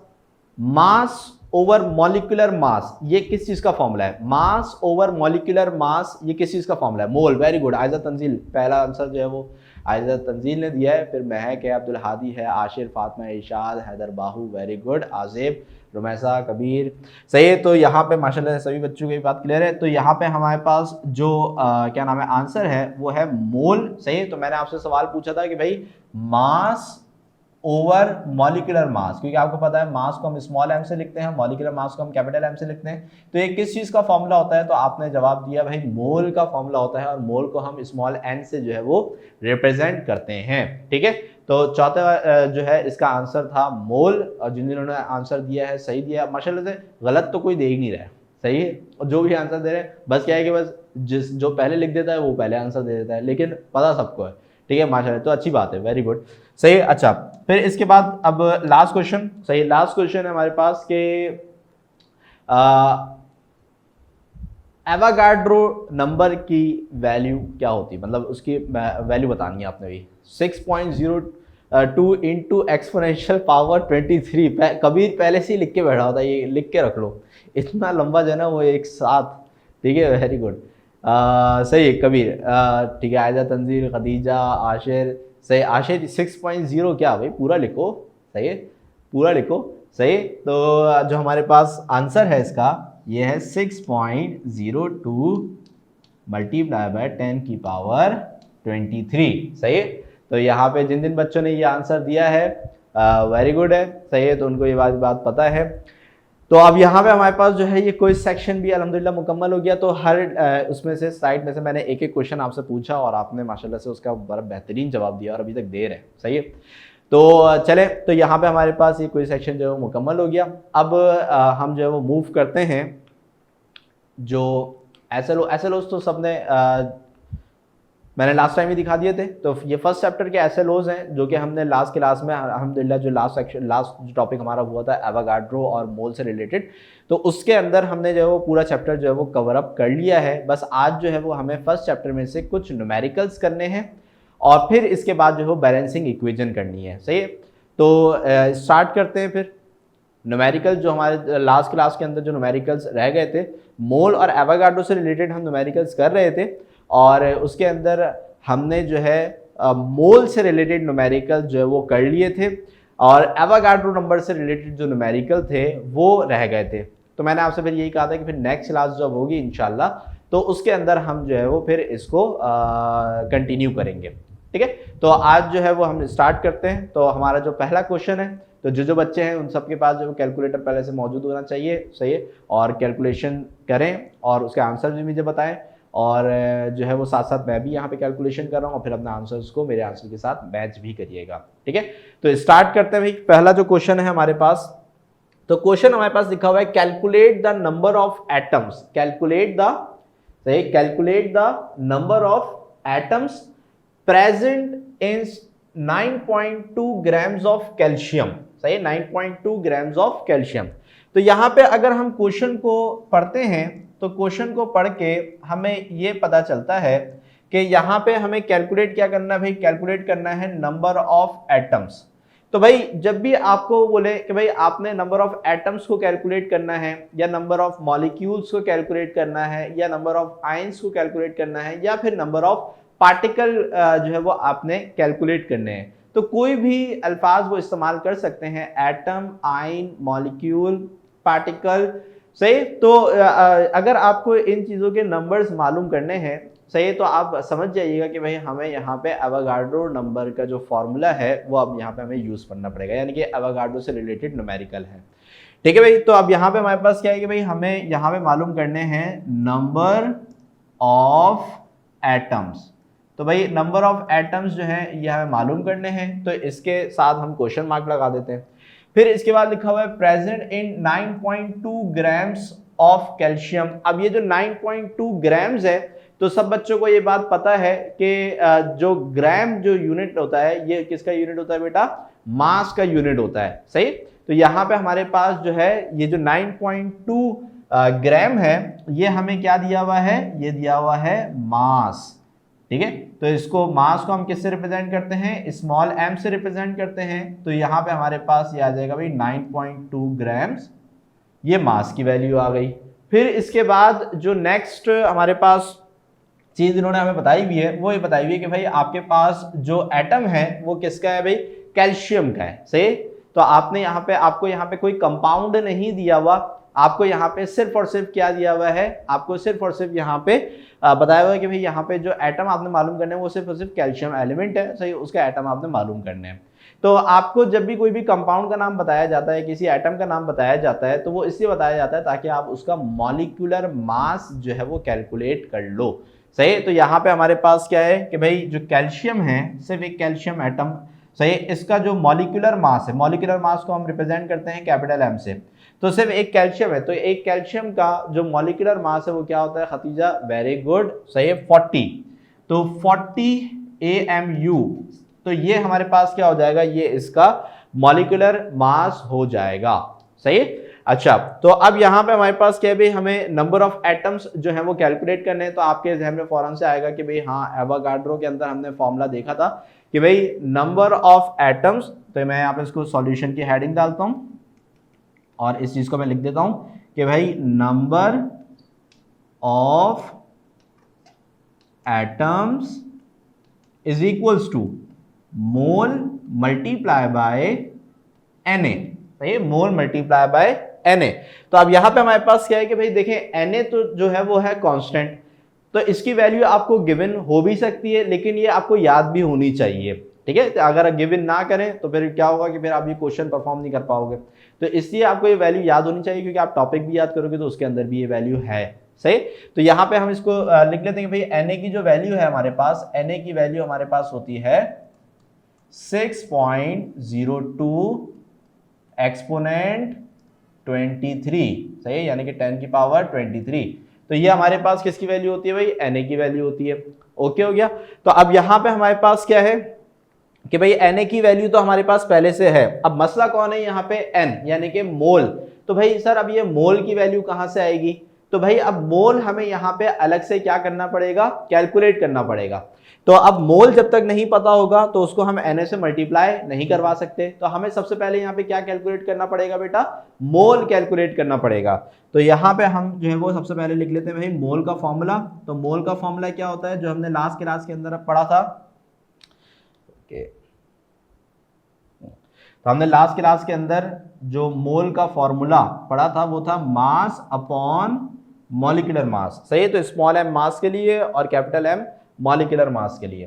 मास ओवर मॉलिक्यूलर मास, ये किस चीज का फॉर्मूला है? मास ओवर मॉलिक्यूलर मास, ये किस चीज का फॉर्मूला है? मोल, वेरी गुड, आयजा, तंजील, पहला आंसर जो है वो आयजा तंजील ने दिया है, फिर महक है, अब्दुल हादी है, आशिर, फातिमा, इरशाद, हैदर बाहू, वेरी गुड, आज़िब, रुमैसा, कबीर, सही है। तो यहाँ पे माशाल्लाह सभी बच्चों की बात क्लियर है। तो यहाँ पे हमारे पास जो क्या नाम है आंसर है वो है मोल, सही है। तो मैंने आपसे सवाल पूछा था कि भाई मास ओवर मॉलिक्यूलर मास, क्योंकि आपको पता है मास को हम स्मॉल एम से लिखते हैं, मॉलिक्यूलर मास को हम कैपिटल एम से लिखते हैं। तो ये किस चीज का फॉर्मूला होता है, तो आपने जवाब दिया भाई मोल का फॉर्मूला होता है, और मोल को हम स्मॉल एन से जो है वो रिप्रेजेंट करते हैं, ठीक है। तो चौथा जो है इसका आंसर था मोल, और जिन्होंने आंसर दिया है सही दिया माशाल्लाह से, गलत तो कोई दे ही नहीं रहा है, सही है। और जो भी आंसर दे रहे हैं बस क्या है कि बस जो पहले लिख देता है वो पहले आंसर दे देता है, लेकिन पता सबको है, ठीक है माशाल्लाह। तो अच्छी बात है, वेरी गुड, सही है। अच्छा, फिर इसके बाद अब लास्ट क्वेश्चन, सही, लास्ट क्वेश्चन है हमारे पास के एवोगाड्रो नंबर की वैल्यू क्या होती है, मतलब उसकी वैल्यू बतानी है आपने भी। 6.02 इंटू एक्सपोनेंशियल पावर 23, कबीर पहले से ही लिख के बैठा होता है, ये लिख के रख लो, इतना लंबा जो है ना वो एक साथ, ठीक है, वेरी गुड, सही है कबीर, ठीक है। आयजा तंजील, खदीजा, आशिर, सही, आशिर 6.0 क्या भाई, पूरा लिखो, सही है, पूरा लिखो, सही। तो जो हमारे पास आंसर है इसका ये है 6.02 मल्टीप्लाई बाय 10 की पावर 23, सही है। तो यहाँ पे जिन जिन बच्चों ने ये आंसर दिया है वेरी गुड है, सही है, तो उनको ये बात पता है। तो अब यहाँ पे हमारे पास जो है ये कोई सेक्शन भी अल्हम्दुलिल्लाह मुकम्मल हो गया। तो हर उसमें से साइड में से मैंने एक एक क्वेश्चन आपसे पूछा और आपने माशाल्लाह से उसका बड़ा बेहतरीन जवाब दिया और अभी तक दे रहे हैं, सही है। तो चले, तो यहाँ पे हमारे पास ये कोई सेक्शन जो है वो मुकम्मल हो गया। अब हम जो है वो मूव करते हैं जो एसएलओस तो सबने मैंने लास्ट टाइम ही दिखा दिए थे। तो ये फर्स्ट चैप्टर के एसएलओस हैं जो कि हमने लास्ट क्लास में अल्हम्दुलिल्लाह जो लास्ट टॉपिक हमारा हुआ था एवोगाड्रो और मोल से रिलेटेड, तो उसके अंदर हमने जो है वो पूरा चैप्टर जो है वो कवर अप कर लिया है। बस आज जो है वो हमें फर्स्ट चैप्टर में से कुछ न्यूमेरिकल्स करने हैं और फिर इसके बाद जो है वो बैलेंसिंग इक्वेशन करनी है, सही है। तो स्टार्ट करते हैं फिर न्यूमेरिकल। जो हमारे लास्ट क्लास के अंदर जो न्यूमेरिकल्स रह गए थे, मोल और एवोगाड्रो से रिलेटेड हम न्यूमेरिकल्स कर रहे थे और उसके अंदर हमने जो है मोल से रिलेटेड न्यूमेरिकल जो है वो कर लिए थे और एवोगाड्रो नंबर से रिलेटेड जो न्यूमेरिकल थे वो रह गए थे। तो मैंने आपसे फिर यही कहा था कि फिर नेक्स्ट क्लास जब होगी इंशाल्लाह तो उसके अंदर हम जो है वो फिर इसको कंटिन्यू करेंगे, ठीक है। तो आज जो है वो हम स्टार्ट करते हैं। तो हमारा जो पहला क्वेश्चन है, तो जो बच्चे हैं उन सबके पास जो कैलकुलेटर पहले से मौजूद होना चाहिए, सही है, और कैलकुलेशन करें और उसके आंसर भी मुझे बताएं और जो है वो साथ साथ मैं भी यहाँ पे कैलकुलेशन कर रहा हूँ और फिर अपने आंसर्स को मेरे आंसर के साथ मैच भी करिएगा, ठीक है। तो स्टार्ट करते हैं भाई। पहला जो क्वेश्चन है हमारे पास, तो क्वेश्चन हमारे पास लिखा हुआ है calculate the number of atoms, calculate the number of atoms present in 9.2 grams of calcium, सही, 9.2 ग्राम्स ऑफ कैल्शियम। तो यहाँ पे अगर हम क्वेश्चन को पढ़ते हैं तो क्वेश्चन को पढ़ के हमें ये पता चलता है कि यहाँ पे हमें कैलकुलेट क्या करना है भाई, कैलकुलेट करना है नंबर ऑफ एटम्स। तो भाई जब भी आपको बोले कि भाई आपने नंबर ऑफ एटम्स को कैलकुलेट करना है या नंबर ऑफ मॉलिक्यूल्स को कैलकुलेट करना है या नंबर ऑफ आयंस को कैलकुलेट करना है या फिर नंबर ऑफ पार्टिकल जो है वो आपने कैलकुलेट करने हैं, तो कोई भी अल्फाज वो इस्तेमाल कर सकते हैं, एटम, आयन, मॉलिक्यूल, पार्टिकल, सही। तो अगर आपको इन चीज़ों के नंबर्स मालूम करने हैं, सही, तो आप समझ जाइएगा कि भाई हमें यहाँ पे एवोगाड्रो नंबर का जो फॉर्मूला है वो अब यहाँ पे हमें यूज़ करना पड़ेगा, यानी कि एवोगाड्रो से रिलेटेड न्यूमेरिकल है, ठीक है भाई। तो अब यहाँ पे हमारे पास क्या है कि भाई हमें यहाँ पे मालूम करने हैं नंबर ऑफ एटम्स। तो भाई नंबर ऑफ एटम्स जो है ये हमें मालूम करने हैं, तो इसके साथ हम क्वेश्चन मार्क लगा देते हैं। फिर इसके बाद लिखा हुआ है present in 9.2 grams of calcium. अब ये जो 9.2 ग्राम्स है, तो सब बच्चों को ये बात पता है कि जो ग्राम जो यूनिट होता है ये किसका यूनिट होता है बेटा, मास का यूनिट होता है, सही। तो यहाँ पे हमारे पास जो है ये जो 9.2 ग्राम है ये हमें क्या दिया हुआ है, ये दिया हुआ है मास, ठीक है। तो इसको मास को हम किससे रिप्रेजेंट करते हैं, स्मॉल m से रिप्रेजेंट करते हैं। तो यहाँ पे हमारे पास ये आ जाएगा भाई 9.2 ग्राम्स, ये मास की वैल्यू आ गई। फिर इसके बाद जो नेक्स्ट हमारे पास चीज इन्होंने हमें बताई भी है, वो ये बताई हुई है कि भाई आपके पास जो एटम है वो किसका है भाई, कैल्शियम का है। सही, तो आपने यहाँ पे, आपको यहाँ पे कोई कंपाउंड नहीं दिया हुआ, आपको यहाँ पे सिर्फ और सिर्फ क्या दिया हुआ है, आपको सिर्फ और सिर्फ यहाँ पे बताया हुआ है कि भाई यहाँ पे जो एटम आपने मालूम करने हैं वो सिर्फ और सिर्फ कैल्शियम एलिमेंट है। सही, उसका एटम आपने मालूम करने हैं। तो आपको जब भी कोई भी कंपाउंड का नाम बताया जाता है, किसी एटम का नाम बताया जाता है, तो वो इसलिए बताया जाता है ताकि आप उसका मॉलिक्यूलर मास जो है वो कैलकुलेट कर लो। सही, तो यहाँ पे हमारे पास क्या है कि भाई जो कैल्शियम है, सिर्फ एक कैल्शियम एटम, सही, इसका जो मॉलिक्यूलर मास है, मॉलिक्यूलर मास को हम रिप्रेजेंट करते हैं कैपिटल एम से, तो सिर्फ एक कैल्शियम है, तो एक कैल्शियम का जो मॉलिक्यूलर मास है वो क्या होता है खतीजा, वेरी गुड, सही है, 40। तो 40 AMU, तो ये हमारे पास क्या हो जाएगा, ये इसका मॉलिक्यूलर मास हो जाएगा। सही, अच्छा, तो अब यहाँ पे हमारे पास क्या है भाई, हमें नंबर ऑफ एटम्स जो है वो कैलकुलेट करने हैं। तो आपके ज़हन में फौरन से आएगा कि भाई हाँ, एवोगाड्रो के अंदर हमने फॉर्मूला देखा था कि भाई नंबर ऑफ एटम्स, तो मैं यहाँ पे इसको सॉल्यूशन की हेडिंग डालता हूँ और इस चीज को मैं लिख देता हूं कि भाई number of atoms is equals to mole multiply by Na। सही, मोल मल्टीप्लाई बाय Na। तो अब यहां पे हमारे पास क्या है कि भाई देखें, Na तो जो है वो है कांस्टेंट, तो इसकी वैल्यू आपको गिवन हो भी सकती है, लेकिन ये आपको याद भी होनी चाहिए। ठीक है, तो अगर गिवन ना करें तो फिर क्या होगा कि फिर आप ये क्वेश्चन परफॉर्म नहीं कर पाओगे। तो इसलिए आपको ये वैल्यू याद होनी चाहिए, क्योंकि आप टॉपिक भी याद करोगे तो उसके अंदर भी ये वैल्यू है। सही, तो यहाँ पे हम इसको लिख लेते हैं कि भाई Na की जो वैल्यू है हमारे पास, Na की वैल्यू हमारे पास होती है 6.02 एक्सपोनेंट 23। सही है, यानी कि 10 की पावर 23। तो ये हमारे पास किसकी वैल्यू होती है भाई, Na की वैल्यू होती है। ओके हो गया। तो अब यहाँ पे हमारे पास क्या है कि भाई Na की वैल्यू तो हमारे पास पहले से है। अब मसला कौन है यहाँ पे, N यानी कि मोल। तो भाई सर अब ये मोल की वैल्यू कहाँ से आएगी, तो भाई अब मोल हमें यहाँ पे अलग से क्या करना पड़ेगा, कैलकुलेट करना पड़ेगा। तो अब मोल जब तक नहीं पता होगा तो उसको हम Na से मल्टीप्लाई नहीं करवा सकते। तो हमें सबसे पहले यहाँ पे क्या कैलकुलेट करना पड़ेगा बेटा, मोल कैलकुलेट करना पड़ेगा। तो यहाँ पे हम जो है वो सबसे पहले लिख लेते हैं भाई मोल का फॉर्मूला। तो मोल का फॉर्मूला क्या होता है, जो हमने लास्ट क्लास के अंदर पढ़ा था। तो हमने लास्ट क्लास के अंदर जो मोल का फॉर्मूला पढ़ा था वो था मास अपॉन मॉलिक्यूलर मास। सही है, तो स्मॉल m मास के लिए और कैपिटल M मॉलिक्यूलर मास के लिए।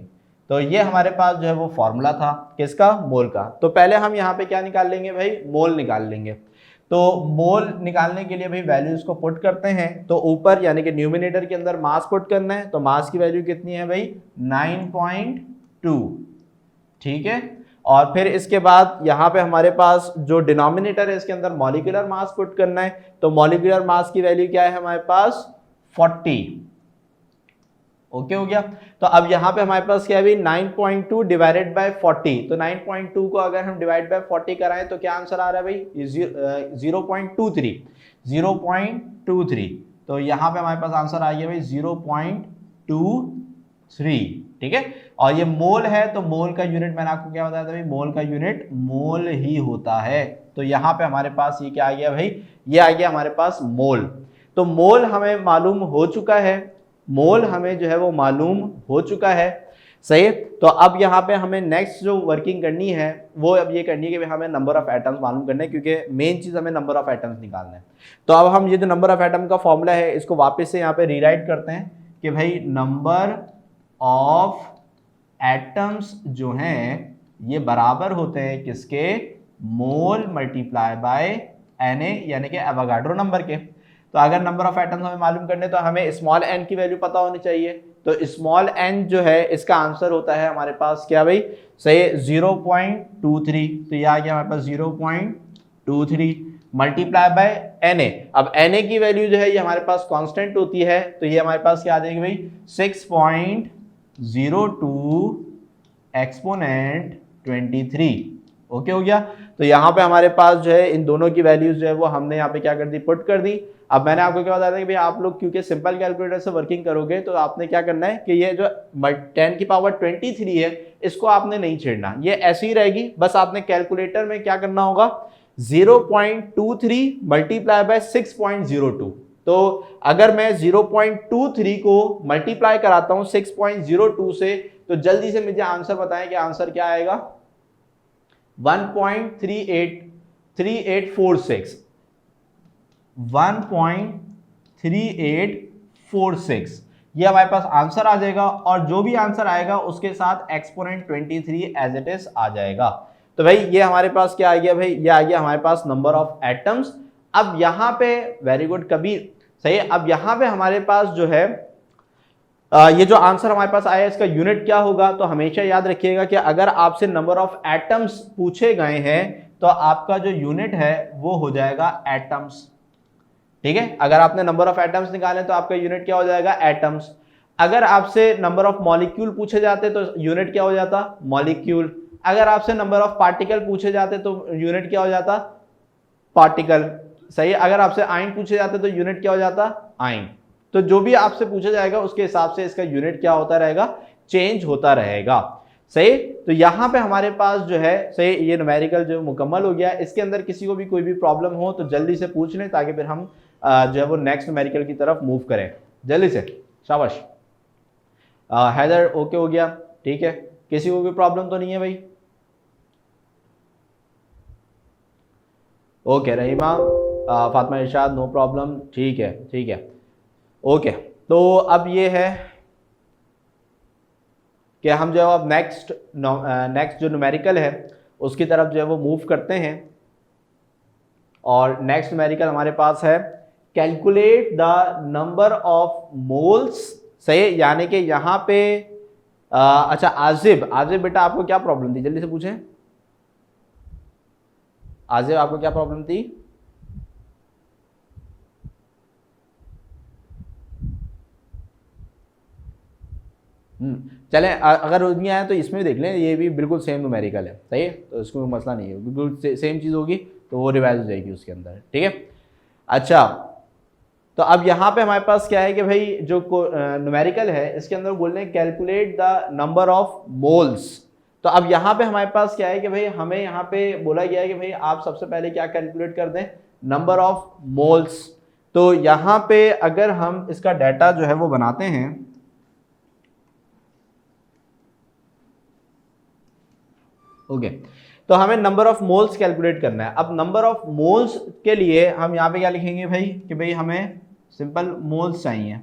तो ये हमारे पास जो है वो फॉर्मूला था किसका, मोल का। तो पहले हम यहाँ पे क्या निकाल लेंगे भाई, मोल निकाल लेंगे। तो मोल निकालने के लिए भाई वैल्यूज को पुट करते हैं। तो ऊपर यानी कि न्यूमिनेटर के अंदर मास पुट करना है। तो मास की वैल्यू कितनी है भाई, 9.2। ठीक है, और फिर इसके बाद यहाँ पे हमारे पास जो डिनोमिनेटर है इसके अंदर मॉलिक्यूलर मास पुट करना है। तो मॉलिक्यूलर मास की वैल्यू क्या है हमारे पास, 40। ओके हो गया। तो अब यहाँ पे हमारे पास क्या है, 9.2 डिवाइडेड बाय 40। तो 9.2 को अगर हम डिवाइड बाय 40 कराएं तो क्या आंसर आ रहा है भाई, 0.23। 0.23। तो यहाँ पे हमारे पास आंसर आ गया भाई 0.23। ठीक है, और ये मोल है तो मोल का यूनिट मैंने आपको क्या बताया था भाई, मोल का यूनिट मोल ही होता है। तो यहाँ पे हमारे पास ये क्या आ गया भाई, ये आ गया हमारे पास मोल। तो मोल हमें मालूम हो चुका है, मोल हमें जो है वो मालूम हो चुका है। सही, तो अब यहाँ पे हमें नेक्स्ट जो वर्किंग करनी है वो अब ये करनी है कि हमें नंबर ऑफ एटम्स मालूम करने हैं, क्योंकि मेन चीज हमें नंबर ऑफ एटम्स निकालना है। तो अब हम ये जो नंबर ऑफ एटम का फॉर्मूला है इसको वापस से यहाँ पे रीराइट करते हैं कि भाई नंबर ऑफ एटम्स जो हैं ये बराबर होते हैं किसके, मोल मल्टीप्लाई बाय Na यानी कि एवोगाड्रो नंबर के। तो अगर नंबर ऑफ एटम्स हमें मालूम करने तो हमें स्मॉल n की वैल्यू पता होनी चाहिए। तो स्मॉल n जो है इसका आंसर होता है हमारे पास क्या भाई, सही 0.23। तो ये आ गया हमारे पास 0.23 मल्टीप्लाई बाय Na। अब Na की वैल्यू जो है ये हमारे पास कांस्टेंट होती है, तो ये हमारे पास क्या आ जाएगी भाई 6.02 एक्सपोनेंट 23। ओके हो गया। तो यहाँ पे हमारे पास जो है इन दोनों की वैल्यूज जो है वो हमने यहाँ पे क्या कर दी, पुट कर दी। अब मैंने आपको क्या बताया था कि भाई आप लोग क्योंकि सिंपल कैलकुलेटर से वर्किंग करोगे तो आपने क्या करना है कि ये जो 10 की पावर 23 है इसको आपने नहीं छेड़ना, ये ऐसी ही रहेगी। बस आपने कैलकुलेटर में क्या करना होगा, 0.23 मल्टीप्लाई बाय 6.02। तो अगर मैं 0.23 को मल्टीप्लाई कराता हूं 6.02 से, तो जल्दी से मुझे आंसर बताएं कि आंसर क्या आएगा। 1.3846, 1.3846 ये हमारे पास आंसर आ जाएगा, और जो भी आंसर आएगा उसके साथ एक्सपोनेंट 23 एज इट इज आ जाएगा। तो भाई ये हमारे पास क्या आ गया भाई, ये आ गया हमारे पास नंबर ऑफ एटम्स। अब यहां पे वेरी गुड कबीर, सही है। अब यहां पे हमारे पास जो है ये जो आंसर हमारे पास आया इसका यूनिट क्या होगा, तो हमेशा याद रखिएगा कि अगर आपसे नंबर ऑफ एटम्स पूछे गए हैं तो आपका जो यूनिट है वो हो जाएगा एटम्स, ठीक है। अगर आपने नंबर ऑफ एटम्स निकाले तो आपका यूनिट क्या हो जाएगा, एटम्स। अगर आपसे नंबर ऑफ मॉलिक्यूल पूछे जाते तो यूनिट क्या हो जाता, मॉलिक्यूल। अगर आपसे नंबर ऑफ पार्टिकल पूछे जाते तो यूनिट क्या हो जाता, पार्टिकल, सही है। अगर आपसे आयन पूछे जाते तो यूनिट क्या हो जाता, आयन। तो जो भी आपसे पूछा जाएगा उसके हिसाब से इसका यूनिट क्या होता रहेगा, चेंज होता रहेगा, सही। तो यहां पे हमारे पास जो है सही, ये न्यूमेरिकल जो मुकम्मल हो गया। इसके अंदर किसी को भी कोई भी प्रॉब्लम हो तो जल्दी से पूछ लें, ताकि फिर हम जो है वो नेक्स्ट न्यूमेरिकल की तरफ मूव करें जल्दी से। शाबाश। हैदर ओके हो गया, ठीक है। किसी को कोई प्रॉब्लम तो नहीं है भाई? ओके रहीमा, फातिमा इरशाद नो प्रॉब्लम, ठीक है ठीक है, ओके। तो अब ये है कि हम जो है अब नेक्स्ट जो न्यूमेरिकल है उसकी तरफ जो है वो मूव करते हैं। और नेक्स्ट न्यूमेरिकल हमारे पास है calculate the number of moles, सही। यानी कि यहाँ पे अच्छा आजिब, आजिब बेटा आपको क्या प्रॉब्लम थी, जल्दी से पूछें। आजिब आपको क्या प्रॉब्लम थी? चलें, अगर नहीं आया तो इसमें भी देख लें, ये भी बिल्कुल सेम न्यूमेरिकल है, सही है। तो इसको मसला नहीं है, बिल्कुल सेम चीज़ होगी तो वो रिवाइज हो जाएगी उसके अंदर, ठीक है। अच्छा, तो अब यहाँ पे हमारे पास क्या है कि भाई जो न्यूमेरिकल है इसके अंदर बोल रहे हैं calculate the number of moles. तो अब यहाँ पे हमारे पास क्या है कि भाई हमें यहाँ पे बोला गया है कि भाई आप सबसे पहले क्या कैलकुलेट कर दें, नंबर ऑफ मोल्स। तो यहाँ पे अगर हम इसका डाटा जो है वो बनाते हैं, ओके, तो हमें नंबर ऑफ मोल्स कैलकुलेट करना है। अब नंबर ऑफ मोल्स के लिए हम यहाँ पे क्या लिखेंगे भाई कि भाई हमें सिंपल मोल्स चाहिए,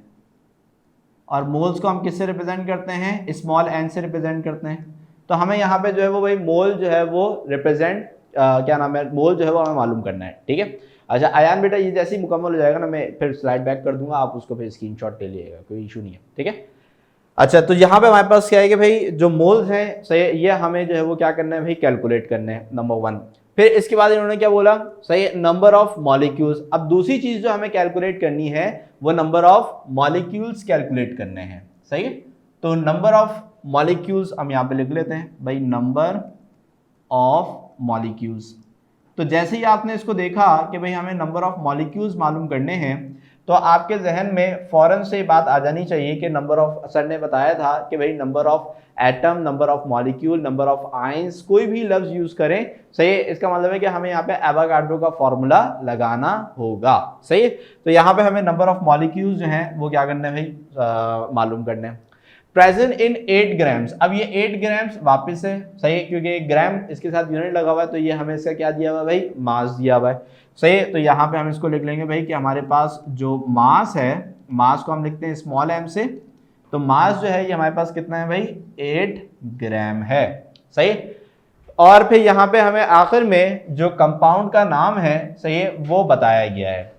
और मोल्स को हम किससे रिप्रेजेंट करते हैं, स्मॉल एन से रिप्रेजेंट करते हैं। तो हमें यहाँ पे जो है वो भाई मोल जो है वो रिप्रेजेंट क्या नाम है, मोल जो है वो हमें मालूम करना है, ठीक है। अच्छा आयान बेटा, ये जैसे ही मुकम्मल हो जाएगा ना मैं फिर स्लाइड बैक कर दूंगा, आप उसको फिर स्क्रीनशॉट ले लीजिएगा, कोई इशू नहीं है, ठीक है। अच्छा, तो यहाँ पे हमारे पास क्या है कि भाई जो मोल्स हैं सही, ये हमें जो है वो क्या करना है भाई, कैलकुलेट करना है, नंबर 1। फिर इसके बाद इन्होंने क्या बोला, सही, नंबर ऑफ मॉलिक्यूल्स। अब दूसरी चीज जो हमें कैलकुलेट करनी है वो नंबर ऑफ मॉलिक्यूल्स कैलकुलेट करने हैं, सही है। तो नंबर ऑफ मॉलिक्यूल्स हम यहाँ पे लिख लेते हैं भाई, नंबर ऑफ मॉलिक्यूल्स। तो जैसे ही आपने इसको देखा कि भाई हमें नंबर ऑफ मॉलिक्यूल्स मालूम करने हैं, तो आपके जहन में फौरन से बात आ जानी चाहिए कि नंबर ऑफ, सर ने बताया था कि भाई number of atom, number of molecule, number of ions, कोई भी लफ्ज यूज करें, सही है, इसका मतलब है कि हमें यहाँ पे एवोगाड्रो का फॉर्मूला लगाना होगा, सही है। तो यहाँ पे हमें नंबर ऑफ मॉलिक्यूल्स जो हैं वो क्या करना है भाई, मालूम करना है। Present in 8 grams. अब ये 8 ग्राम्स वापस है, सही है, क्योंकि 1 ग्राम इसके साथ यूनिट लगा हुआ है, तो ये हमें इसका क्या दिया हुआ है भाई, मास दिया हुआ है, सही है। तो यहाँ पे हम इसको लिख लेंगे भाई कि हमारे पास जो मास है, मास को हम लिखते हैं स्मॉल m से। तो मास जो है ये हमारे पास कितना है भाई, 8 ग्राम है, सही। और फिर यहाँ पे हमें आखिर में जो कंपाउंड का नाम है, सही है, वो बताया गया है।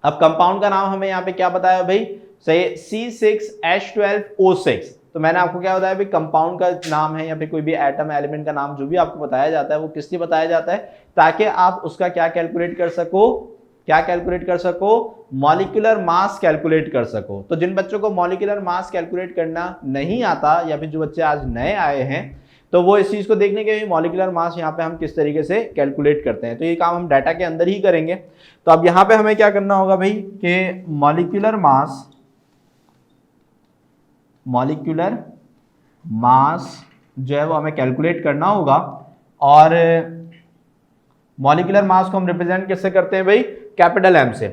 अब कंपाउंड का नाम हमें यहाँ पे क्या बताया भाई, सही, C6H12O6। तो मैंने आपको क्या बताया भाई, कंपाउंड का नाम है या फिर कोई भी एटम एलिमेंट का नाम जो भी आपको बताया जाता है वो किस लिए बताया जाता है, ताकि आप उसका क्या कैलकुलेट कर सको, क्या कैलकुलेट कर सको, मॉलिक्यूलर मास कैलकुलेट कर सको। तो जिन बच्चों को मॉलिक्यूलर मास कैलकुलेट करना नहीं आता, या फिर जो बच्चे आज नए आए हैं, तो वो इस चीज को देखने के लिए मॉलिक्यूलर मास यहाँ पे हम किस तरीके से कैलकुलेट करते हैं, तो ये काम हम डाटा के अंदर ही करेंगे। तो अब यहाँ पे हमें क्या करना होगा भाई कि मॉलिक्यूलर मास जो है वो हमें कैलकुलेट करना होगा। और मॉलिक्यूलर मास को हम रिप्रेजेंट किससे करते हैं भाई, कैपिटल M से।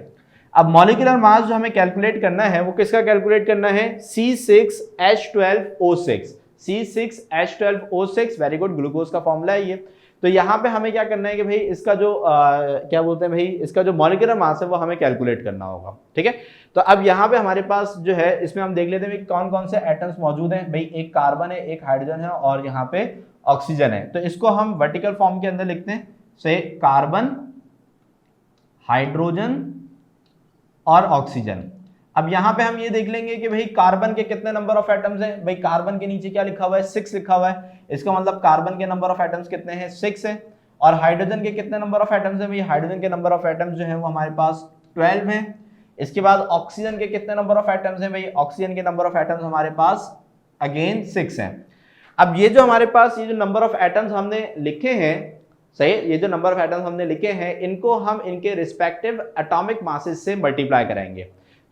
अब मॉलिक्यूलर मास जो हमें कैलकुलेट करना है वो किसका कैलकुलेट करना है, C6H12O6, C6H12O6, very good, glucose का फॉर्मूला है ये। तो यहाँ पे हमें क्या करना है कि भाई इसका जो क्या बोलते हैं भाई, इसका जो मॉलिक्यूलर मास है वो हमें कैलकुलेट करना होगा, ठीक है। तो अब यहाँ पे हमारे पास जो है इसमें हम देख लेते हैं कौन कौन से एटम्स मौजूद हैं भाई, एक कार्बन है, एक हाइड्रोजन है और यहाँ पे ऑक्सीजन है। तो इसको हम वर्टिकल फॉर्म के अंदर लिखते हैं, से कार्बन, हाइड्रोजन और ऑक्सीजन। अब यहां पे हम ये देख लेंगे कि भाई कार्बन के कितने नंबर ऑफ एटम्स हैं, भाई कार्बन के नीचे क्या लिखा हुआ है, 6 लिखा हुआ है, इसका मतलब कार्बन के नंबर ऑफ एटम्स कितने हैं, 6 है। और हाइड्रोजन के कितने नंबर ऑफ एटम्स हैं, भाई हाइड्रोजन के नंबर ऑफ एटम्स जो है वो हमारे पास 12 हैं। इसके बाद ऑक्सीजन के कितने नंबर ऑफ एटम्स हैं, भाई ऑक्सीजन के नंबर ऑफ एटम्स हमारे पास अगेन 6 हैं। अब ये जो हमारे पास ये जो नंबर ऑफ एटम्स हमने लिखे हैं, सही, ये जो नंबर ऑफ एटम्स हमने लिखे हैं इनको हम इनके रिस्पेक्टिव एटॉमिक मासेस से मल्टीप्लाई करेंगे।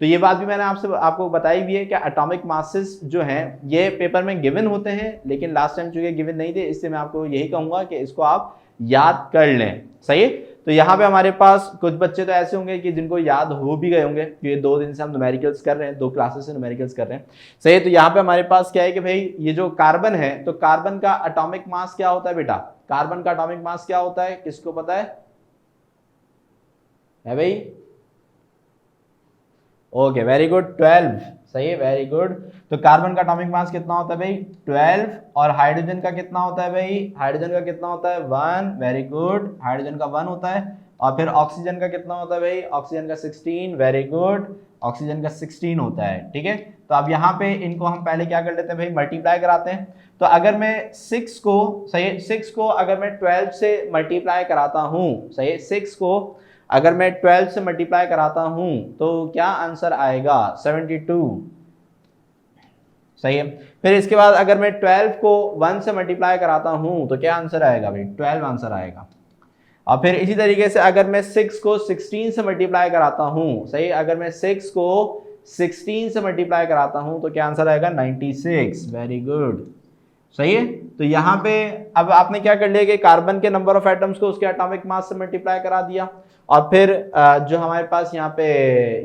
तो ये बात भी मैंने आपको बताई भी है कि एटॉमिक मासेस जो हैं ये पेपर में गिवन होते हैं, लेकिन लास्ट टाइम चूंकि गिवन नहीं थे इससे मैं आपको यही कहूंगा कि इसको आप याद कर लें, सही। तो यहाँ पे हमारे पास कुछ बच्चे तो ऐसे होंगे कि जिनको याद हो भी गए होंगे, क्योंकि 2 दिन से हम न्यूमेरिकल्स कर रहे हैं, 2 क्लासेस से न्यूमेरिकल्स कर रहे हैं, सही। तो यहाँ पे हमारे पास क्या है कि भाई ये जो कार्बन है, तो कार्बन का एटॉमिक मास क्या होता है बेटा, कार्बन का एटॉमिक मास क्या होता है, किसको पता है भाई, ओके वेरी गुड, 12, सही है, वेरी गुड। तो कार्बन का एटॉमिक मास कितना होता है भाई, 12। और हाइड्रोजन का कितना होता है भाई, हाइड्रोजन का कितना होता है, 1, वेरी गुड, हाइड्रोजन का 1 होता है। और फिर ऑक्सीजन का कितना होता है भाई, ऑक्सीजन का 16, वेरी गुड, ऑक्सीजन का 16 होता है, ठीक है। तो अब यहाँ पे इनको हम पहले क्या कर लेते हैं भाई, मल्टीप्लाई कराते हैं। तो अगर मैं 6 को, सही, 6 को अगर मैं 12 से मल्टीप्लाई कराता हूँ, सही, 6 को अगर मैं 12 से मल्टीप्लाई कराता हूं तो क्या आंसर आएगा, 72, सही है। फिर इसके बाद अगर मैं 12 को 1 से मल्टीप्लाई कराता हूं तो क्या आंसर आएगा भाई, 12 आंसर आएगा। और फिर इसी तरीके से अगर मैं 6 को 16 से मल्टीप्लाई कराता हूं, सही, अगर मैं 6 को 16 से मल्टीप्लाई कराता हूं तो क्या आंसर आएगा, 96, वेरी गुड, सही है। तो यहाँ पे अब आपने क्या कर लिया कि कार्बन के नंबर ऑफ एटम्स को उसके एटॉमिक मास से मल्टीप्लाई करा दिया, और फिर जो हमारे पास यहाँ पे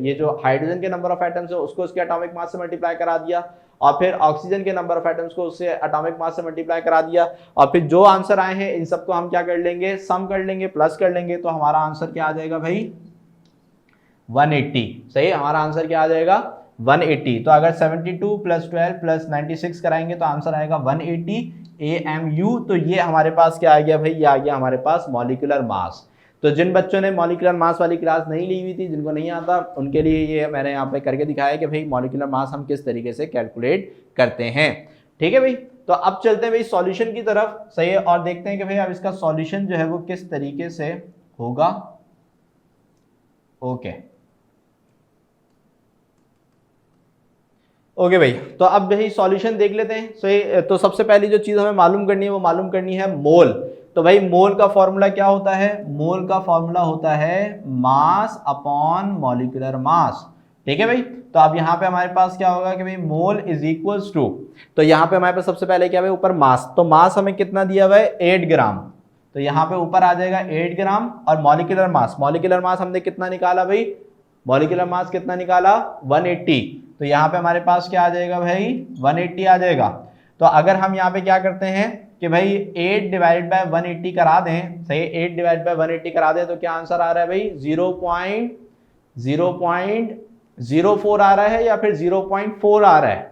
ये जो हाइड्रोजन के नंबर ऑफ एटम्स है उसको उसके एटॉमिक मास से मल्टीप्लाई करा दिया, और फिर ऑक्सीजन के नंबर ऑफ एटम्स को उससे एटॉमिक मास से मल्टीप्लाई करा दिया, और फिर जो आंसर आए हैं इन सबको हम क्या कर लेंगे, सम कर लेंगे, प्लस कर लेंगे, तो हमारा आंसर क्या आ जाएगा भाई, 180, सही, हमारा आंसर क्या आ जाएगा, 180। तो अगर 72 + 12 + 96 कराएंगे तो आंसर आएगा 180 AMU। तो ये हमारे पास क्या आ गया भाई, ये आ गया हमारे पास मॉलिक्यूलर मास। तो जिन बच्चों ने मॉलिक्यूलर मास वाली क्लास नहीं ली हुई थी, जिनको नहीं आता, उनके लिए ये मैंने यहाँ पे करके दिखाया कि भाई मॉलिक्यूलर मास हम किस तरीके से कैलकुलेट करते हैं, ठीक है भाई। तो अब चलते हैं भाई सॉल्यूशन की तरफ, सही है, और देखते हैं कि भाई अब इसका सॉल्यूशन जो है वो किस तरीके से होगा, ओके भाई। तो अब भाई सॉल्यूशन देख लेते हैं। सही, तो सबसे पहली जो चीज हमें मालूम करनी है वो मालूम करनी है मोल। तो भाई मोल का फॉर्मूला क्या होता है, मोल का फॉर्मूला होता है मास अपॉन मॉलिक्यूलर मास, ठीक है भाई। तो अब यहाँ पे हमारे पास क्या होगा कि भाई मोल इज इक्वल्स टू, तो यहाँ पे हमारे पास सबसे पहले क्या है ऊपर मास, तो मास हमें कितना दिया हुआ है, 8 ग्राम, तो यहाँ पे ऊपर आ जाएगा 8 ग्राम। और मॉलिक्यूलर मास, मॉलिक्यूलर मास हमने कितना निकाला भाई, मॉलिक्यूलर मास कितना निकाला, 180, तो यहाँ पे हमारे पास क्या आ जाएगा भाई, 180 आ जाएगा। तो अगर हम यहाँ पे क्या करते हैं कि भाई 8 / 180 करा दें, सही, 8 / 180 करा दें तो क्या आंसर आ रहा है भाई, 0.04 आ रहा है या फिर 0.4 आ रहा है,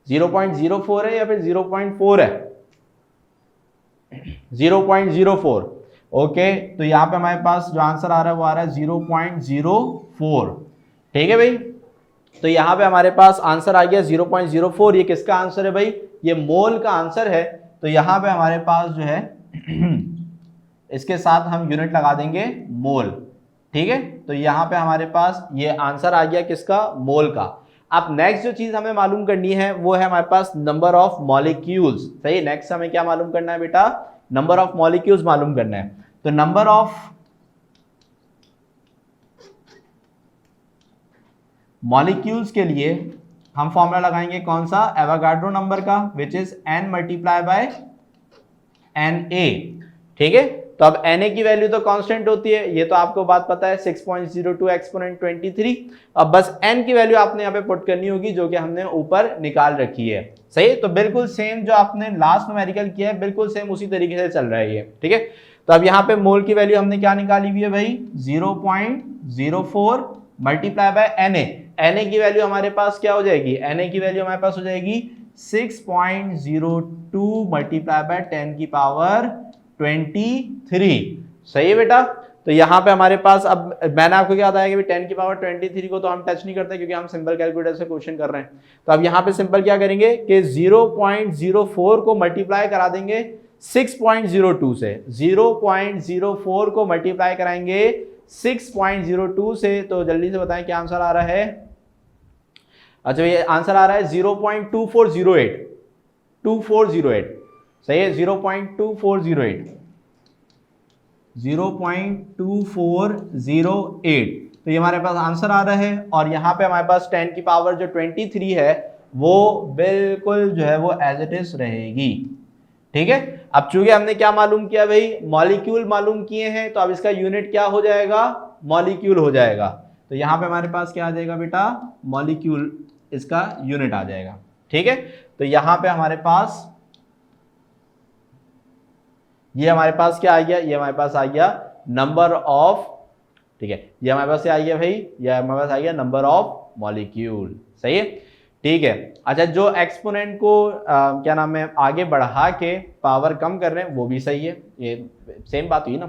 0.04 है या फिर 0.4 है, 0.04, ओके। तो यहाँ पे हमारे पास जो आंसर आ रहा है वो आ रहा है 0.04, ठीक है भाई। तो यहाँ पे हमारे पास आंसर आ गया 0.04। ये किसका आंसर है भाई, ये मोल का आंसर है। तो यहाँ पे हमारे पास जो है इसके साथ हम यूनिट लगा देंगे मोल, ठीक है। तो यहाँ पे हमारे पास ये आंसर आ गया किसका, मोल का। अब नेक्स्ट जो चीज हमें मालूम करनी है वो है हमारे पास नंबर ऑफ मॉलिक्यूल्स, सही। नेक्स्ट हमें क्या मालूम करना है बेटा, नंबर ऑफ मॉलिक्यूल्स मालूम करना है। तो नंबर ऑफ मॉलिक्यूल्स के लिए हम फॉर्मूला लगाएंगे कौन सा, एवोगाड्रो नंबर का, विच इज n × Na, ठीक है। तो अब Na की वैल्यू तो कांस्टेंट होती है, ये तो आपको बात पता है, 6.02 एक्सपोनेंट 23। अब बस n की वैल्यू आपने यहाँ पे पुट करनी होगी जो कि हमने ऊपर निकाल रखी है। सही, तो बिल्कुल सेम जो आपने लास्ट न्यूमेरिकल किया है बिल्कुल सेम उसी तरीके से चल रहा है ये। ठीक है, तो अब यहाँ पे मोल की वैल्यू हमने क्या निकाली हुई है भाई, 0.04 मल्टीप्लाई बाय Na। Na की वैल्यू हमारे पास क्या हो जाएगी, Na की वैल्यू हमारे पास हो जाएगी 6.02 मल्टीप्लाई बाय 10 की पावर 23। सही है बेटा, तो यहाँ पे हमारे पास, अब मैंने आपको क्या बताया कि 10 की पावर 23 को तो हम टच नहीं करते क्योंकि हम सिंपल कैलकुलेटर से क्वेश्चन कर रहे हैं। तो अब यहाँ पे सिंपल क्या करेंगे कि 0.04 को मल्टीप्लाई करा देंगे 6.02 से, 0.04 को मल्टीप्लाई कराएंगे 6.02 से, तो जल्दी से बताएं क्या आंसर आ रहा है। अच्छा, ये आंसर आ रहा है 0.2408, 2408। सही है, 0.2408, 0.2408, तो ये हमारे पास आंसर आ रहा है। और यहाँ पे हमारे पास 10 की पावर जो 23 है वो बिल्कुल जो है वो एज इट इज रहेगी। ठीक है, अब चूंकि हमने क्या मालूम किया भाई, मॉलिक्यूल मालूम किए हैं, तो अब इसका यूनिट क्या हो जाएगा, मॉलिक्यूल हो जाएगा। तो यहाँ पे हमारे पास क्या आ जाएगा बेटा, मॉलिक्यूल, इसका यूनिट आ जाएगा। ठीक है, तो यहाँ पे हमारे पास ये हमारे पास क्या आ गया, ये हमारे पास आ गया नंबर ऑफ, ठीक है, ये हमारे पास क्या आ गया भाई, ये हमारे पास आ गया नंबर ऑफ मॉलिक्यूल। सही है, ठीक है। अच्छा, जो एक्सपोनेंट को क्या नाम है आगे बढ़ा के पावर कम कर रहे हैं वो भी सही है, ये सेम बात हुई ना।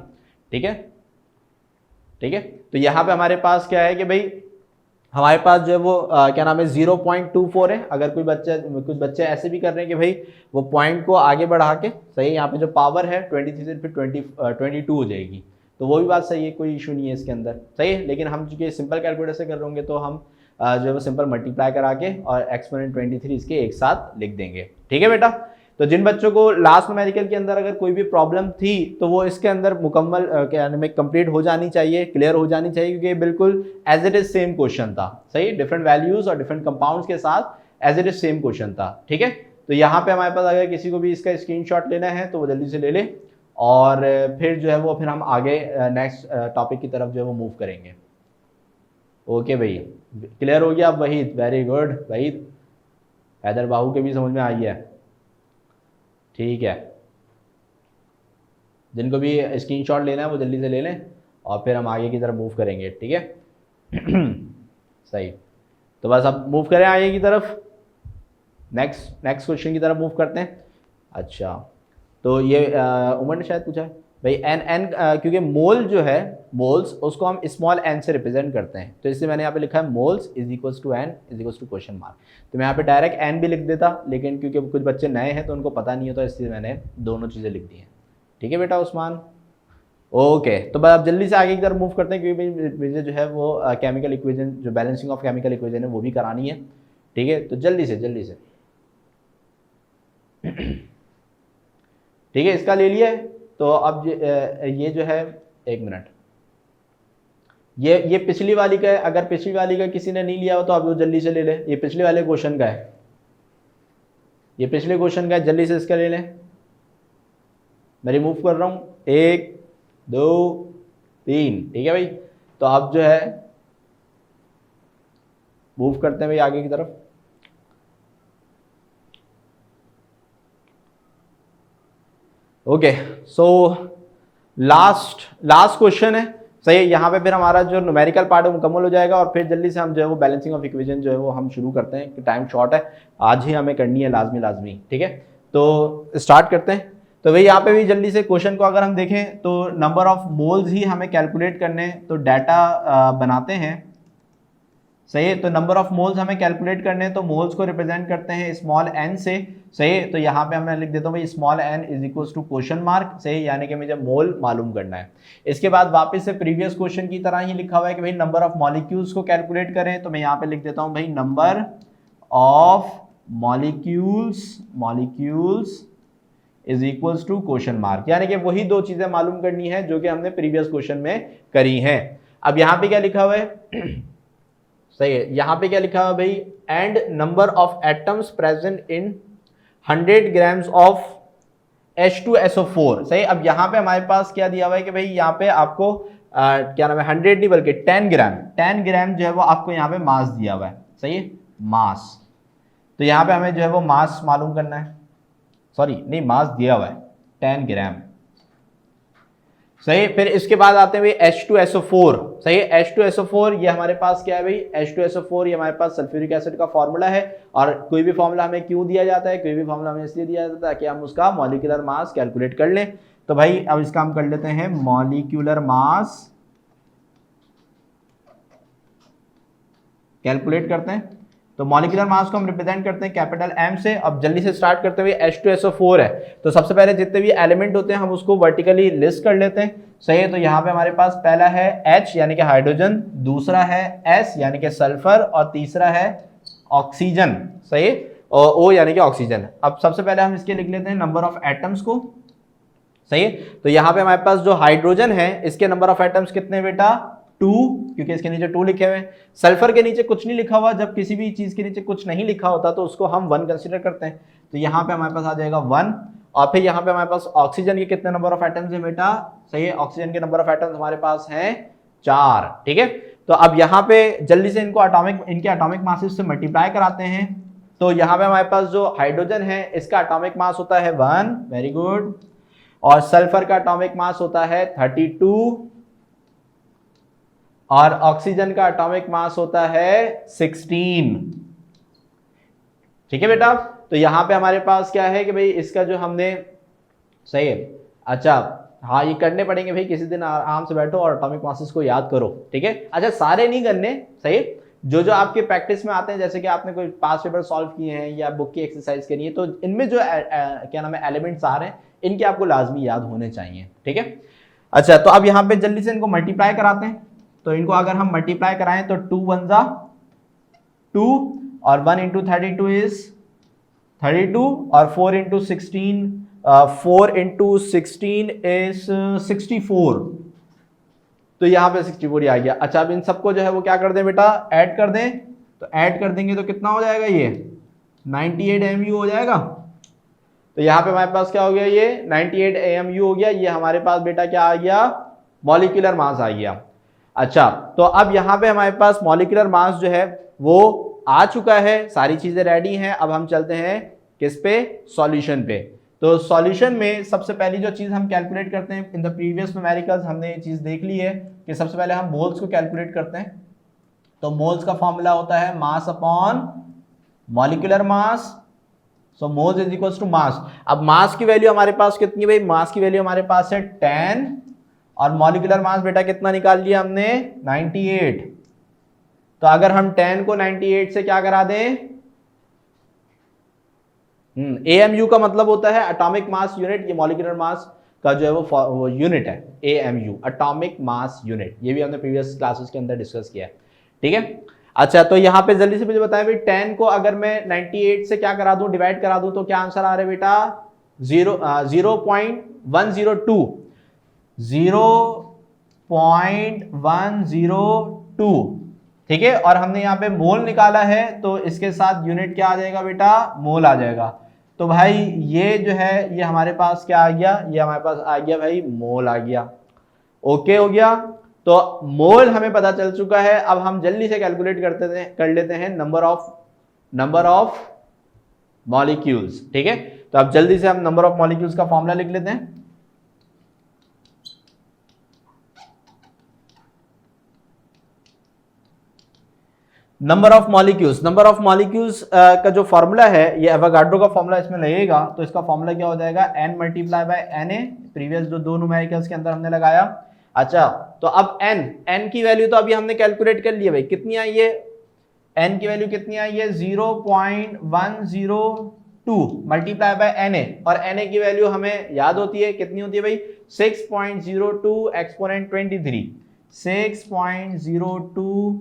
ठीक है, ठीक है, तो यहाँ पे हमारे पास क्या है कि भाई हमारे पास जो है वो क्या नाम है 0.24 है। अगर कुछ बच्चे ऐसे भी कर रहे हैं कि भाई वो पॉइंट को आगे बढ़ा के, सही है, यहाँ पे जो पावर है 23 से फिर 22 हो जाएगी, तो वो भी बात सही है, कोई इशू नहीं है इसके अंदर। सही है, लेकिन हम चूंकि सिंपल कैलकुलेटर से कर रहे होंगे तो हम जो है वो सिंपल मल्टीप्लाई करा के और एक्सपोनेंट 23 इसके एक साथ लिख देंगे। ठीक है बेटा, तो जिन बच्चों को लास्ट न्यूमेरिकल के अंदर अगर कोई भी प्रॉब्लम थी तो वो इसके अंदर मुकम्मल क्या में कंप्लीट हो जानी चाहिए, क्लियर हो जानी चाहिए, क्योंकि बिल्कुल as it is same question था। सही, डिफरेंट वैल्यूज और डिफरेंट कंपाउंड्स के साथ as it is same question था। ठीक है, तो यहाँ पे हमारे पास अगर किसी को भी इसका स्क्रीनशॉट लेना है तो वो जल्दी से ले ले, और फिर जो है वो फिर हम आगे नेक्स्ट टॉपिक की तरफ जो है वो मूव करेंगे। ओके भाई, क्लियर हो गया अब वहीद, वेरी गुड वहीद, हैदर बाहू के भी समझ में आई है। ठीक है, जिनको भी स्क्रीनशॉट लेना है वो जल्दी से ले लें और फिर हम आगे की तरफ मूव करेंगे। ठीक है सही, तो बस अब मूव करें आगे की तरफ, नेक्स्ट क्वेश्चन की तरफ मूव करते हैं। अच्छा, तो ये उमर ने शायद पूछा है भाई एन क्योंकि मोल जो है, मोल्स उसको हम स्मॉल एन से रिप्रेजेंट करते हैं, तो इसलिए मैंने यहाँ पे लिखा है moles is equals to N is equals to question mark. तो मैं यहाँ पे डायरेक्ट एन भी लिख देता, लेकिन क्योंकि कुछ बच्चे नए हैं तो उनको पता नहीं होता, इसलिए मैंने दोनों चीज़ें लिख दी हैं। ठीक है बेटा उस्मान, ओके, तो बस अब जल्दी से आगे की तरफ मूव करते हैं क्योंकि मुझे जो है वो केमिकल इक्वेशन, जो बैलेंसिंग ऑफ केमिकल इक्वेशन है वो भी करानी है। ठीक है, तो जल्दी से ठीक है, इसका ले लिया है। तो अब ये जो है, एक मिनट, ये पिछली वाली का है। अगर पिछली वाली का किसी ने नहीं लिया हो तो अब वो जल्दी से ले ले, ये पिछले वाले क्वेश्चन का है, ये पिछले क्वेश्चन का है, जल्दी से इसका ले लें। मैं रिमूव कर रहा हूँ, 1 2 3। ठीक है भाई, तो अब जो है मूव करते हैं भाई आगे की तरफ। ओके, सो लास्ट क्वेश्चन है। सही है, यहाँ पे फिर हमारा जो न्यूमेरिकल पार्ट है मुकम्मल हो जाएगा और फिर जल्दी से हम जो है वो बैलेंसिंग ऑफ इक्वेशन जो है वो हम शुरू करते हैं, कि टाइम शॉर्ट है, आज ही हमें करनी है लाजमी। ठीक है, तो स्टार्ट करते हैं। तो भाई यहाँ पे भी जल्दी से क्वेश्चन को अगर हम देखें तो नंबर ऑफ मोल्स ही हमें कैलकुलेट करने, तो डाटा बनाते हैं। सही है, तो नंबर ऑफ मोल्स हमें कैलकुलेट करने हैं, तो मोल्स को रिप्रेजेंट करते हैं स्मॉल एन से। सही है, तो यहाँ पे मैं लिख देता हूँ भाई small N is equals to question mark. सही, यानी कि मुझे मोल मालूम करना है। इसके बाद वापस से प्रीवियस क्वेश्चन की तरह ही लिखा हुआ है कि भाई नंबर ऑफ मॉलिक्यूल्स को कैलकुलेट करें, तो मैं यहाँ पे लिख देता हूँ भाई number of molecules is equals to question mark, यानी कि वही दो चीजें मालूम करनी है जो कि हमने प्रीवियस क्वेश्चन में करी हैं। अब यहाँ पे क्या लिखा हुआ है सही है, यहाँ पे क्या लिखा हुआ भाई, and number of atoms present in 100 grams of H2SO4, सही। अब यहाँ पे हमारे पास क्या दिया हुआ है कि भाई यहाँ पे आपको क्या नाम है 100 नहीं बल्कि 10 ग्राम जो है वो आपको यहाँ पे मास दिया हुआ है, सही है, मास। तो यहाँ पे हमें जो है वो मास मालूम करना है, सॉरी नहीं, मास दिया हुआ है 10 ग्राम, सही। फिर इसके बाद आते हैं भाई H2SO4, सही है। H2SO4 ये हमारे पास क्या है भाई, H2SO4 ये हमारे पास सल्फ्यूरिक एसिड का फॉर्मूला है। और कोई भी फॉर्मूला हमें क्यों दिया जाता है, कोई भी फॉर्मूला हमें इसलिए दिया जाता है ताकि हम उसका मॉलिक्यूलर मास कैलकुलेट कर लें। तो भाई अब इसका हम कर लेते हैं मॉलिक्यूलर मास कैलकुलेट करते हैं। तो मॉलिक्यूलर मास को हम रिप्रेजेंट करते हैं कैपिटल M से। अब जल्दी से स्टार्ट करते हुए H2SO4 है, तो सबसे पहले जितने भी एलिमेंट होते हैं हम उसको वर्टिकली लिस्ट कर लेते हैं, सही है। तो यहाँ पे हमारे पास पहला है H यानी कि हाइड्रोजन, दूसरा है S यानी कि सल्फर, और तीसरा है ऑक्सीजन, सही, और O यानी कि ऑक्सीजन। अब सबसे पहले हम इसके लिख लेते हैं नंबर ऑफ एटम्स को, सही है। तो यहाँ पे हमारे पास जो हाइड्रोजन है इसके नंबर ऑफ एटम्स कितने बेटा, 2, क्योंकि इसके नीचे 2 लिखे हुए हैं। सल्फर के नीचे कुछ नहीं लिखा हुआ, जब किसी भी चीज के नीचे कुछ नहीं लिखा होता तो उसको हम 1 कंसीडर करते हैं। तो यहाँ पे हमारे पास आ जाएगा 1। और फिर यहाँ पे हमारे पास ऑक्सीजन के कितने नंबर ऑफ एटम्स है बेटा, सही है, ऑक्सीजन के नंबर ऑफ एटम्स हमारे पास हैं 4, ठीक है। तो अब यहाँ पे जल्दी से इनके एटॉमिक मासेस से मल्टीप्लाई कराते हैं। तो यहाँ पे हमारे पास जो हाइड्रोजन है इसका एटॉमिक मास होता है 1, वेरी गुड, और सल्फर का एटॉमिक मास होता है 32, और ऑक्सीजन का एटॉमिक मास होता है 16, ठीक है बेटा। तो यहां पे हमारे पास क्या है कि भाई इसका जो हमने, सही है, अच्छा हाँ ये करने पड़ेंगे भाई, किसी दिन आराम से बैठो और एटॉमिक मासेस को याद करो, ठीक है। अच्छा सारे नहीं करने, सही, जो जो आपके प्रैक्टिस में आते हैं, जैसे कि आपने कोई पास पेपर सॉल्व किए हैं या बुक की एक्सरसाइज करी है, तो इनमें जो क्या नाम है एलिमेंट्स आ रहे हैं इनके आपको लाजमी याद होने चाहिए, ठीक है। अच्छा तो अब यहाँ पे जल्दी से इनको मल्टीप्लाई कराते हैं। तो इनको अगर हम मल्टीप्लाई कराएं तो 2 1 जा 2, और 1 इंटू 32 इज 32, और 4 इंटू 16 4 इंटू 16 इज 64। तो यहाँ पे 64 ही आ गया। अच्छा अब इन सबको जो है वो क्या कर दें बेटा, ऐड कर दें। तो ऐड कर देंगे तो कितना हो जाएगा, ये 98 AMU हो जाएगा। तो यहाँ पे हमारे पास क्या हो गया, ये 98 AMU हो गया। ये हमारे पास बेटा क्या आ गया, मॉलिक्यूलर मास आ गया। अच्छा तो अब यहाँ पे हमारे पास मॉलिक्यूलर मास जो है वो आ चुका है, सारी चीजें रेडी हैं। अब हम चलते हैं किस पे, सॉल्यूशन पे। तो सॉल्यूशन में सबसे पहली जो चीज हम कैलकुलेट करते हैं, इन द प्रीवियस न्यूमेरिकल्स हमने ये चीज देख ली है कि सबसे पहले हम मोल्स को कैलकुलेट करते हैं। तो मोल्स का फॉर्मूला होता है mass upon molecular mass. So moles is equal to mass. अब मास की वैल्यू हमारे पास कितनी है भाई, मास की वैल्यू हमारे पास है 10, और मॉलिक्यूलर मास बेटा कितना निकाल लिया हमने, 98। तो अगर हम 10 को 98 से क्या करा दें, AMU का मतलब होता है एटॉमिक मास यूनिट। ये मॉलिक्यूलर मास का जो है वो यूनिट है, AMU एटॉमिक मास यूनिट। ये भी हमने प्रीवियस क्लासेस के अंदर डिस्कस किया है, ठीक है। अच्छा तो यहाँ पे जल्दी से मुझे बताएं भाई 10 को अगर मैं 98 से क्या करा दूं, डिवाइड करा दूं, तो क्या आंसर आ रहा है बेटा, 0.102, 0.102, ठीक है। और हमने यहाँ पे मोल निकाला है तो इसके साथ यूनिट क्या आ जाएगा बेटा, मोल आ जाएगा। तो भाई ये जो है ये हमारे पास क्या आ गया, ये हमारे पास आ गया भाई मोल आ गया। ओके हो गया। तो मोल हमें पता चल चुका है। अब हम जल्दी से कैलकुलेट कर लेते हैं नंबर ऑफ मॉलिक्यूल्स, ठीक है। तो अब जल्दी से हम नंबर ऑफ मॉलिक्यूल्स का फॉर्मूला लिख लेते हैं। नंबर ऑफ मॉलिक्यूल्स का जो फॉर्मूला है, ये एवोगाड्रो का फॉर्मूला इसमें लगेगा। तो इसका फॉर्मूला क्या हो जाएगा, n multiply by Na, previous जो दो न्यूमेरिकल्स के अंदर हमने लगाया। अच्छा तो अब n की वैल्यू तो अभी हमने कैलकुलेट कर ली है भाई, कितनी आई है, n की वैल्यू कितनी आई है, 0.102 मल्टीप्लाई बाय Na, और Na की वैल्यू हमें याद होती है, कितनी होती है भाई, 6.02 एक्सपोनेंट 23, 6.02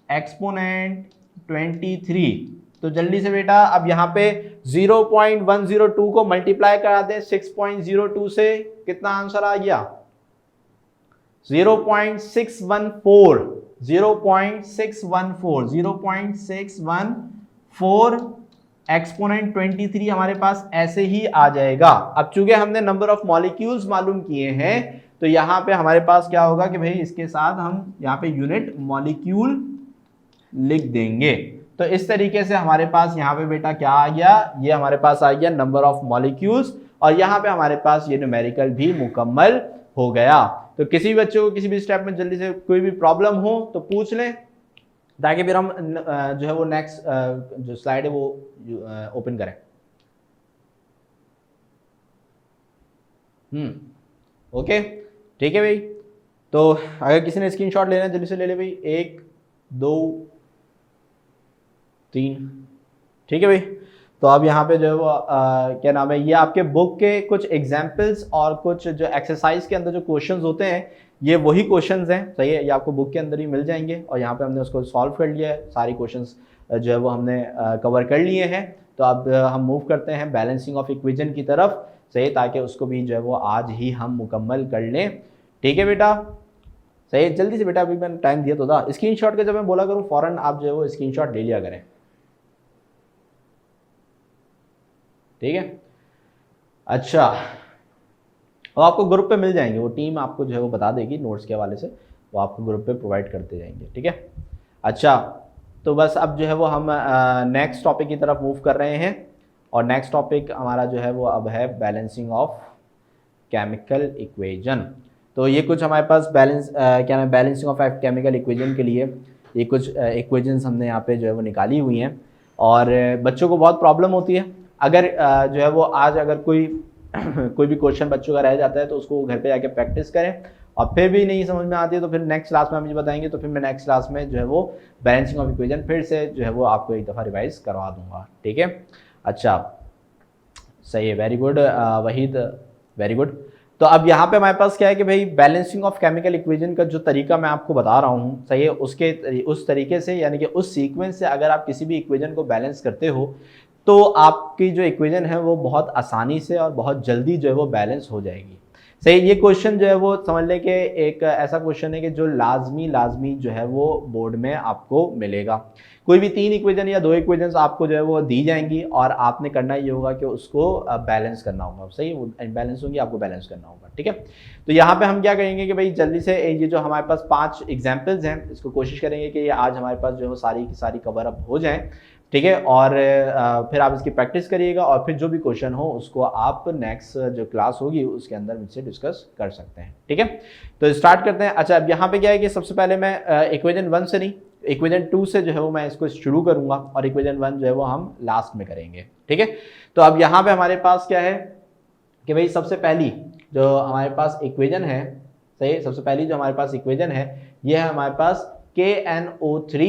एक्सपोनेंट 23। तो जल्दी से बेटा अब यहाँ पे 0.102 को मल्टीप्लाई करा दें 6.02 से, कितना आंसर आ गया, 0.614 एक्सपोनेंट 23 हमारे पास ऐसे ही आ जाएगा। अब चूंकि हमने नंबर ऑफ मॉलिक्यूल्स मालूम किए हैं तो यहां पे हमारे पास क्या होगा कि भाई इसके साथ हम यहां पे यूनिट मॉलिक्यूल लिख देंगे। तो इस तरीके से हमारे पास यहाँ पे बेटा क्या आ गया, ये हमारे पास आ गया नंबर ऑफ मॉलिक्यूल्स, और यहाँ पे हमारे पास ये न्यूमेरिकल भी मुकम्मल हो गया। तो किसी बच्चे को किसी भी स्टेप में जल्दी से कोई भी प्रॉब्लम हो तो पूछ लें, ताकि फिर हम जो है वो नेक्स्ट जो स्लाइड है वो ओपन करें। ओके ठीक है भाई। तो अगर किसी ने स्क्रीनशॉट लेना है जल्दी से ले ले भाई, 1 2 3, ठीक है भाई। तो अब यहाँ पे जो है वो क्या नाम है, ये आपके बुक के कुछ एग्जाम्पल्स और कुछ जो एक्सरसाइज के अंदर जो क्वेश्चंस होते हैं ये वही क्वेश्चंस हैं, सही है, ये आपको बुक के अंदर ही मिल जाएंगे। और यहाँ पे हमने उसको सॉल्व कर लिया है, सारी क्वेश्चंस जो है वो हमने कवर कर लिए हैं। तो अब हम मूव करते हैं बैलेंसिंग ऑफ इक्वेशन की तरफ, सही, ताकि उसको भी जो है वो आज ही हम मुकम्मल कर लें। ठीक है बेटा, सही है, जल्दी से बेटा, अभी मैंने टाइम दिया तो था। स्क्रीनशॉट का जब मैं बोला करूँ फ़ौरन आप जो है वो स्क्रीनशॉट ले लिया करें, ठीक है। अच्छा, और आपको ग्रुप पे मिल जाएंगे, वो टीम आपको जो है वो बता देगी नोट्स के हवाले से, वो आपको ग्रुप पे प्रोवाइड करते जाएंगे, ठीक है। अच्छा, तो बस अब जो है वो हम नेक्स्ट टॉपिक की तरफ मूव कर रहे हैं, और नेक्स्ट टॉपिक हमारा जो है वो अब है बैलेंसिंग ऑफ केमिकल इक्वेशन। तो ये कुछ हमारे पास क्या नाम, बैलेंसिंग ऑफ केमिकल इक्वेशन के लिए ये कुछ इक्वेशंस हमने यहाँ पे जो है वो निकाली हुई हैं, और बच्चों को बहुत प्रॉब्लम होती है। अगर जो है वो आज अगर कोई भी क्वेश्चन बच्चों का रह जाता है तो उसको घर पे जाके प्रैक्टिस करें, और फिर भी नहीं समझ में आती है तो फिर नेक्स्ट क्लास में हम ये बताएंगे, तो फिर मैं नेक्स्ट क्लास में जो है वो बैलेंसिंग ऑफ इक्वेशन फिर से जो है वो आपको एक दफ़ा रिवाइज करवा दूंगा, ठीक है। अच्छा, सही है, very good Waheed, very good. तो अब यहाँ पे हमारे पास क्या है कि भाई बैलेंसिंग ऑफ केमिकल इक्वेशन का जो तरीका मैं आपको बता रहा हूँ, सही है, उस तरीके से, यानी कि उस सीक्वेंस से अगर आप किसी भी इक्वेशन को बैलेंस करते हो तो आपकी जो इक्वेशन है वो बहुत आसानी से और बहुत जल्दी जो है वो बैलेंस हो जाएगी। सही, ये क्वेश्चन जो है वो समझ लें कि एक ऐसा क्वेश्चन है कि जो लाजमी जो है वो बोर्ड में आपको मिलेगा। कोई भी 3 इक्वेशन या 2 इक्वेशंस आपको जो है वो दी जाएंगी, और आपने करना ये होगा कि उसको बैलेंस करना होगा, सही, वो बैलेंस होंगी, आपको बैलेंस करना होगा, ठीक है। तो यहाँ पे हम क्या करेंगे कि भाई जल्दी से ये जो हमारे पास 5 एग्जाम्पल्स हैं, इसको कोशिश करेंगे कि ये आज हमारे पास जो है सारी की सारी कवर अप हो जाएँ, ठीक है। और फिर आप इसकी प्रैक्टिस करिएगा, और फिर जो भी क्वेश्चन हो उसको आप नेक्स्ट जो क्लास होगी उसके अंदर मुझसे डिस्कस कर सकते हैं, ठीक है। तो स्टार्ट करते हैं। अच्छा, अब यहाँ पे क्या है कि सबसे पहले मैं इक्वेशन 1 से नहीं, इक्वेशन 2 से जो है वो मैं इसको शुरू करूँगा, और इक्वेशन 1 जो है वो हम लास्ट में करेंगे, ठीक है। तो अब यहाँ पर हमारे पास क्या है कि भाई सबसे पहली जो हमारे पास इक्वेशन है, सही, सबसे पहली जो हमारे पास इक्वेशन है ये है हमारे पास KNO3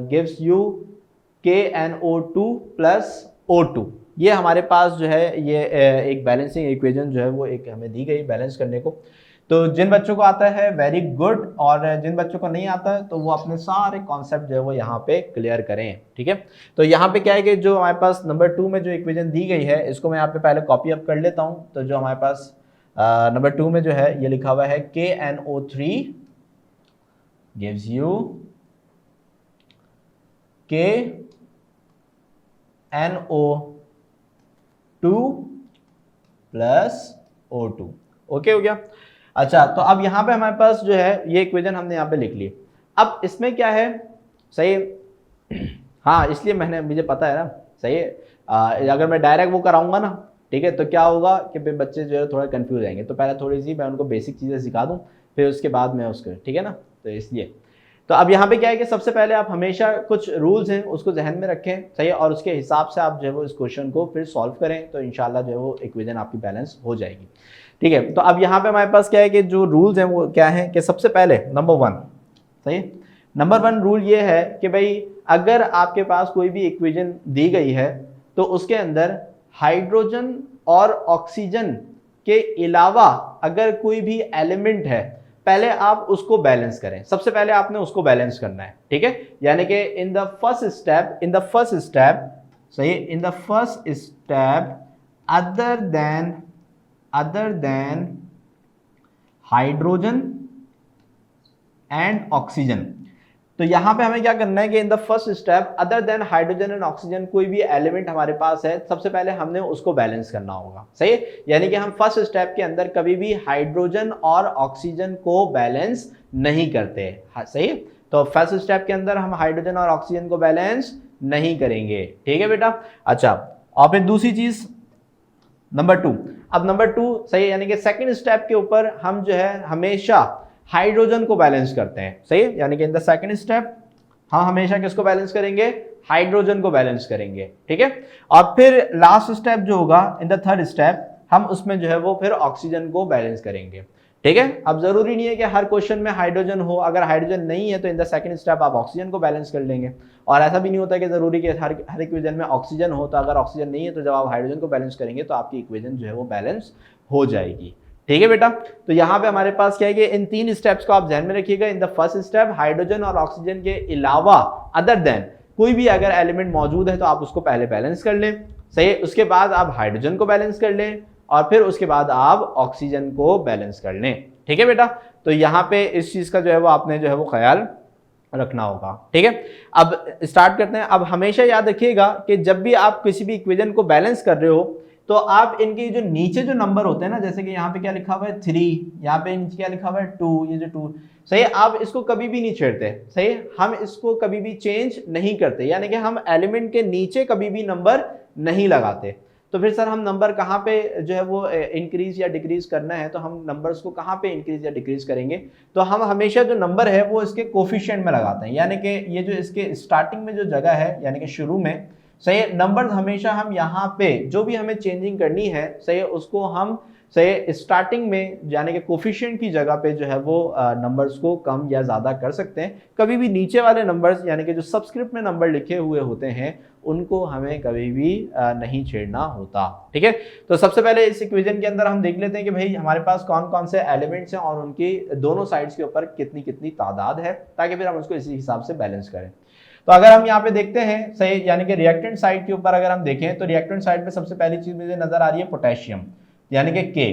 gives you KNO2 plus O2। ये हमारे पास जो है ये एक बैलेंसिंग इक्वेशन जो है वो एक हमें दी गई बैलेंस करने को। तो जिन बच्चों को आता है वेरी गुड, और जिन बच्चों को नहीं आता है तो वो अपने सारे कॉन्सेप्ट जो है वो यहाँ पे क्लियर करें, ठीक है। तो यहाँ पे क्या है कि जो हमारे पास नंबर 2 में जो इक्वेशन दी गई है इसको मैं यहाँ पे पहले कॉपी अप कर लेता हूँ। तो जो हमारे पास नंबर 2 में जो है ये लिखा हुआ है KNO3 gives you KNO2 plus O2, okay हो गया। अच्छा, तो अब यहाँ पे हमारे पास जो है ये इक्वेशन हमने यहाँ पे लिख ली। अब इसमें क्या है, सही, हाँ, इसलिए मुझे पता है ना, सही है, अगर मैं डायरेक्ट वो कराऊंगा ना, ठीक है, तो क्या होगा कि फिर बच्चे जो है थोड़ा कंफ्यूज आएंगे। तो पहले थोड़ी सी मैं उनको बेसिक चीज़ें सिखा दूँ, फिर उसके बाद मैं उसको, ठीक है ना, तो इसलिए। तो अब यहाँ पे क्या है कि सबसे पहले आप हमेशा कुछ रूल्स हैं उसको जहन में रखें, सही है, और उसके हिसाब से आप जो है वो इस क्वेश्चन को फिर सॉल्व करें, तो इंशाल्लाह जो है वो इक्वेशन आपकी बैलेंस हो जाएगी, ठीक है। तो अब यहाँ पे हमारे पास क्या है कि जो रूल्स हैं वो क्या है कि सबसे पहले नंबर 1, सही, नंबर 1 रूल ये है कि भाई अगर आपके पास कोई भी इक्वेशन दी गई है तो उसके अंदर हाइड्रोजन और ऑक्सीजन के अलावा अगर कोई भी एलिमेंट है पहले आप उसको बैलेंस करें। सबसे पहले आपने उसको बैलेंस करना है, ठीक है। यानी कि इन द फर्स्ट स्टेप, सही, in the first step other than hydrogen and oxygen, तो यहाँ पे हमें क्या करना है कि in the first step other than hydrogen and oxygen कोई भी एलिमेंट हमारे पास है, सबसे पहले हमने उसको बैलेंस करना होगा। सही है, यानी कि हम फर्स्ट स्टेप के अंदर कभी भी हाइड्रोजन और ऑक्सीजन को बैलेंस नहीं करते। सही है, तो फर्स्ट स्टेप के अंदर हम हाइड्रोजन और ऑक्सीजन को बैलेंस नहीं करेंगे। ठीक है बेटा। अच्छा, और फिर दूसरी चीज नंबर 2, अब नंबर 2 सही है, यानी कि सेकंड स्टेप के ऊपर हम जो है हमेशा हाइड्रोजन को बैलेंस करते हैं। सही है, यानी कि इन द सेकंड स्टेप हम हमेशा किसको बैलेंस करेंगे, हाइड्रोजन को बैलेंस करेंगे। ठीक है, और फिर लास्ट स्टेप जो होगा इन द थर्ड स्टेप, हम उसमें जो है वो फिर ऑक्सीजन को बैलेंस करेंगे। ठीक है, अब जरूरी नहीं है कि हर क्वेश्चन में हाइड्रोजन हो, अगर हाइड्रोजन नहीं है तो इन द सेकंड स्टेप आप ऑक्सीजन को बैलेंस कर लेंगे, और ऐसा भी नहीं होता कि जरूरी कि हर इक्वेशन में ऑक्सीजन हो, तो अगर ऑक्सीजन नहीं है तो जब आप हाइड्रोजन को बैलेंस करेंगे तो आपकी इक्वेशन जो है वो बैलेंस हो जाएगी। ठीक है बेटा, तो यहाँ पे हमारे पास क्या है कि इन 3 स्टेप्स को आप ध्यान में रखिएगा। In the first step hydrogen और ऑक्सीजन के अलावा अदर देन कोई भी अगर एलिमेंट मौजूद है तो आप उसको पहले बैलेंस कर लें। सही है, उसके बाद आप हाइड्रोजन को बैलेंस कर लें और फिर उसके बाद आप ऑक्सीजन को बैलेंस कर लें। ठीक है बेटा, तो यहाँ पे इस चीज का जो है वो आपने जो है वो ख्याल रखना होगा। ठीक है, अब स्टार्ट करते हैं। अब हमेशा याद रखिएगा कि जब भी आप किसी भी इक्वेशन को बैलेंस कर रहे हो तो आप इनके जो नीचे जो नंबर होते हैं ना, जैसे कि यहाँ पे क्या लिखा हुआ है 3, यहाँ पे नीचे क्या लिखा हुआ है 2, ये जो 2, सही है, आप इसको कभी भी नहीं छेड़ते। सही है, हम इसको कभी भी चेंज नहीं करते, यानी कि हम एलिमेंट के नीचे कभी भी नंबर नहीं लगाते। तो फिर सर हम नंबर कहाँ पे जो है वो इंक्रीज या डिक्रीज करना है, तो हम नंबर्स को कहाँ पे इंक्रीज या डिक्रीज करेंगे, तो हम हमेशा जो नंबर है वो इसके कोफिशिएंट में लगाते हैं, यानी कि ये जो इसके स्टार्टिंग में जो जगह है, यानी कि शुरू में, सही है, नंबर हमेशा हम यहाँ पे जो भी हमें चेंजिंग करनी है, सही है, उसको हम सही स्टार्टिंग में यानी कि कोफिशिएंट की जगह पे जो है वो नंबर्स को कम या ज्यादा कर सकते हैं। कभी भी नीचे वाले नंबर्स यानी कि जो सबस्क्रिप्ट में नंबर लिखे हुए होते हैं उनको हमें कभी भी नहीं छेड़ना होता। ठीक है, तो सबसे पहले इस इक्वेशन के अंदर हम देख लेते हैं कि भाई हमारे पास कौन कौन से एलिमेंट्स हैं और उनकी दोनों साइड्स के ऊपर कितनी कितनी तादाद है, ताकि फिर हम उसको इसी हिसाब से बैलेंस करें। तो अगर हम यहाँ पे देखते हैं, सही, यानी कि रिएक्टेंट साइड के ऊपर अगर हम देखें तो रिएक्टेंट साइड पे सबसे पहली चीज मुझे नजर आ रही है पोटेशियम, यानी कि K।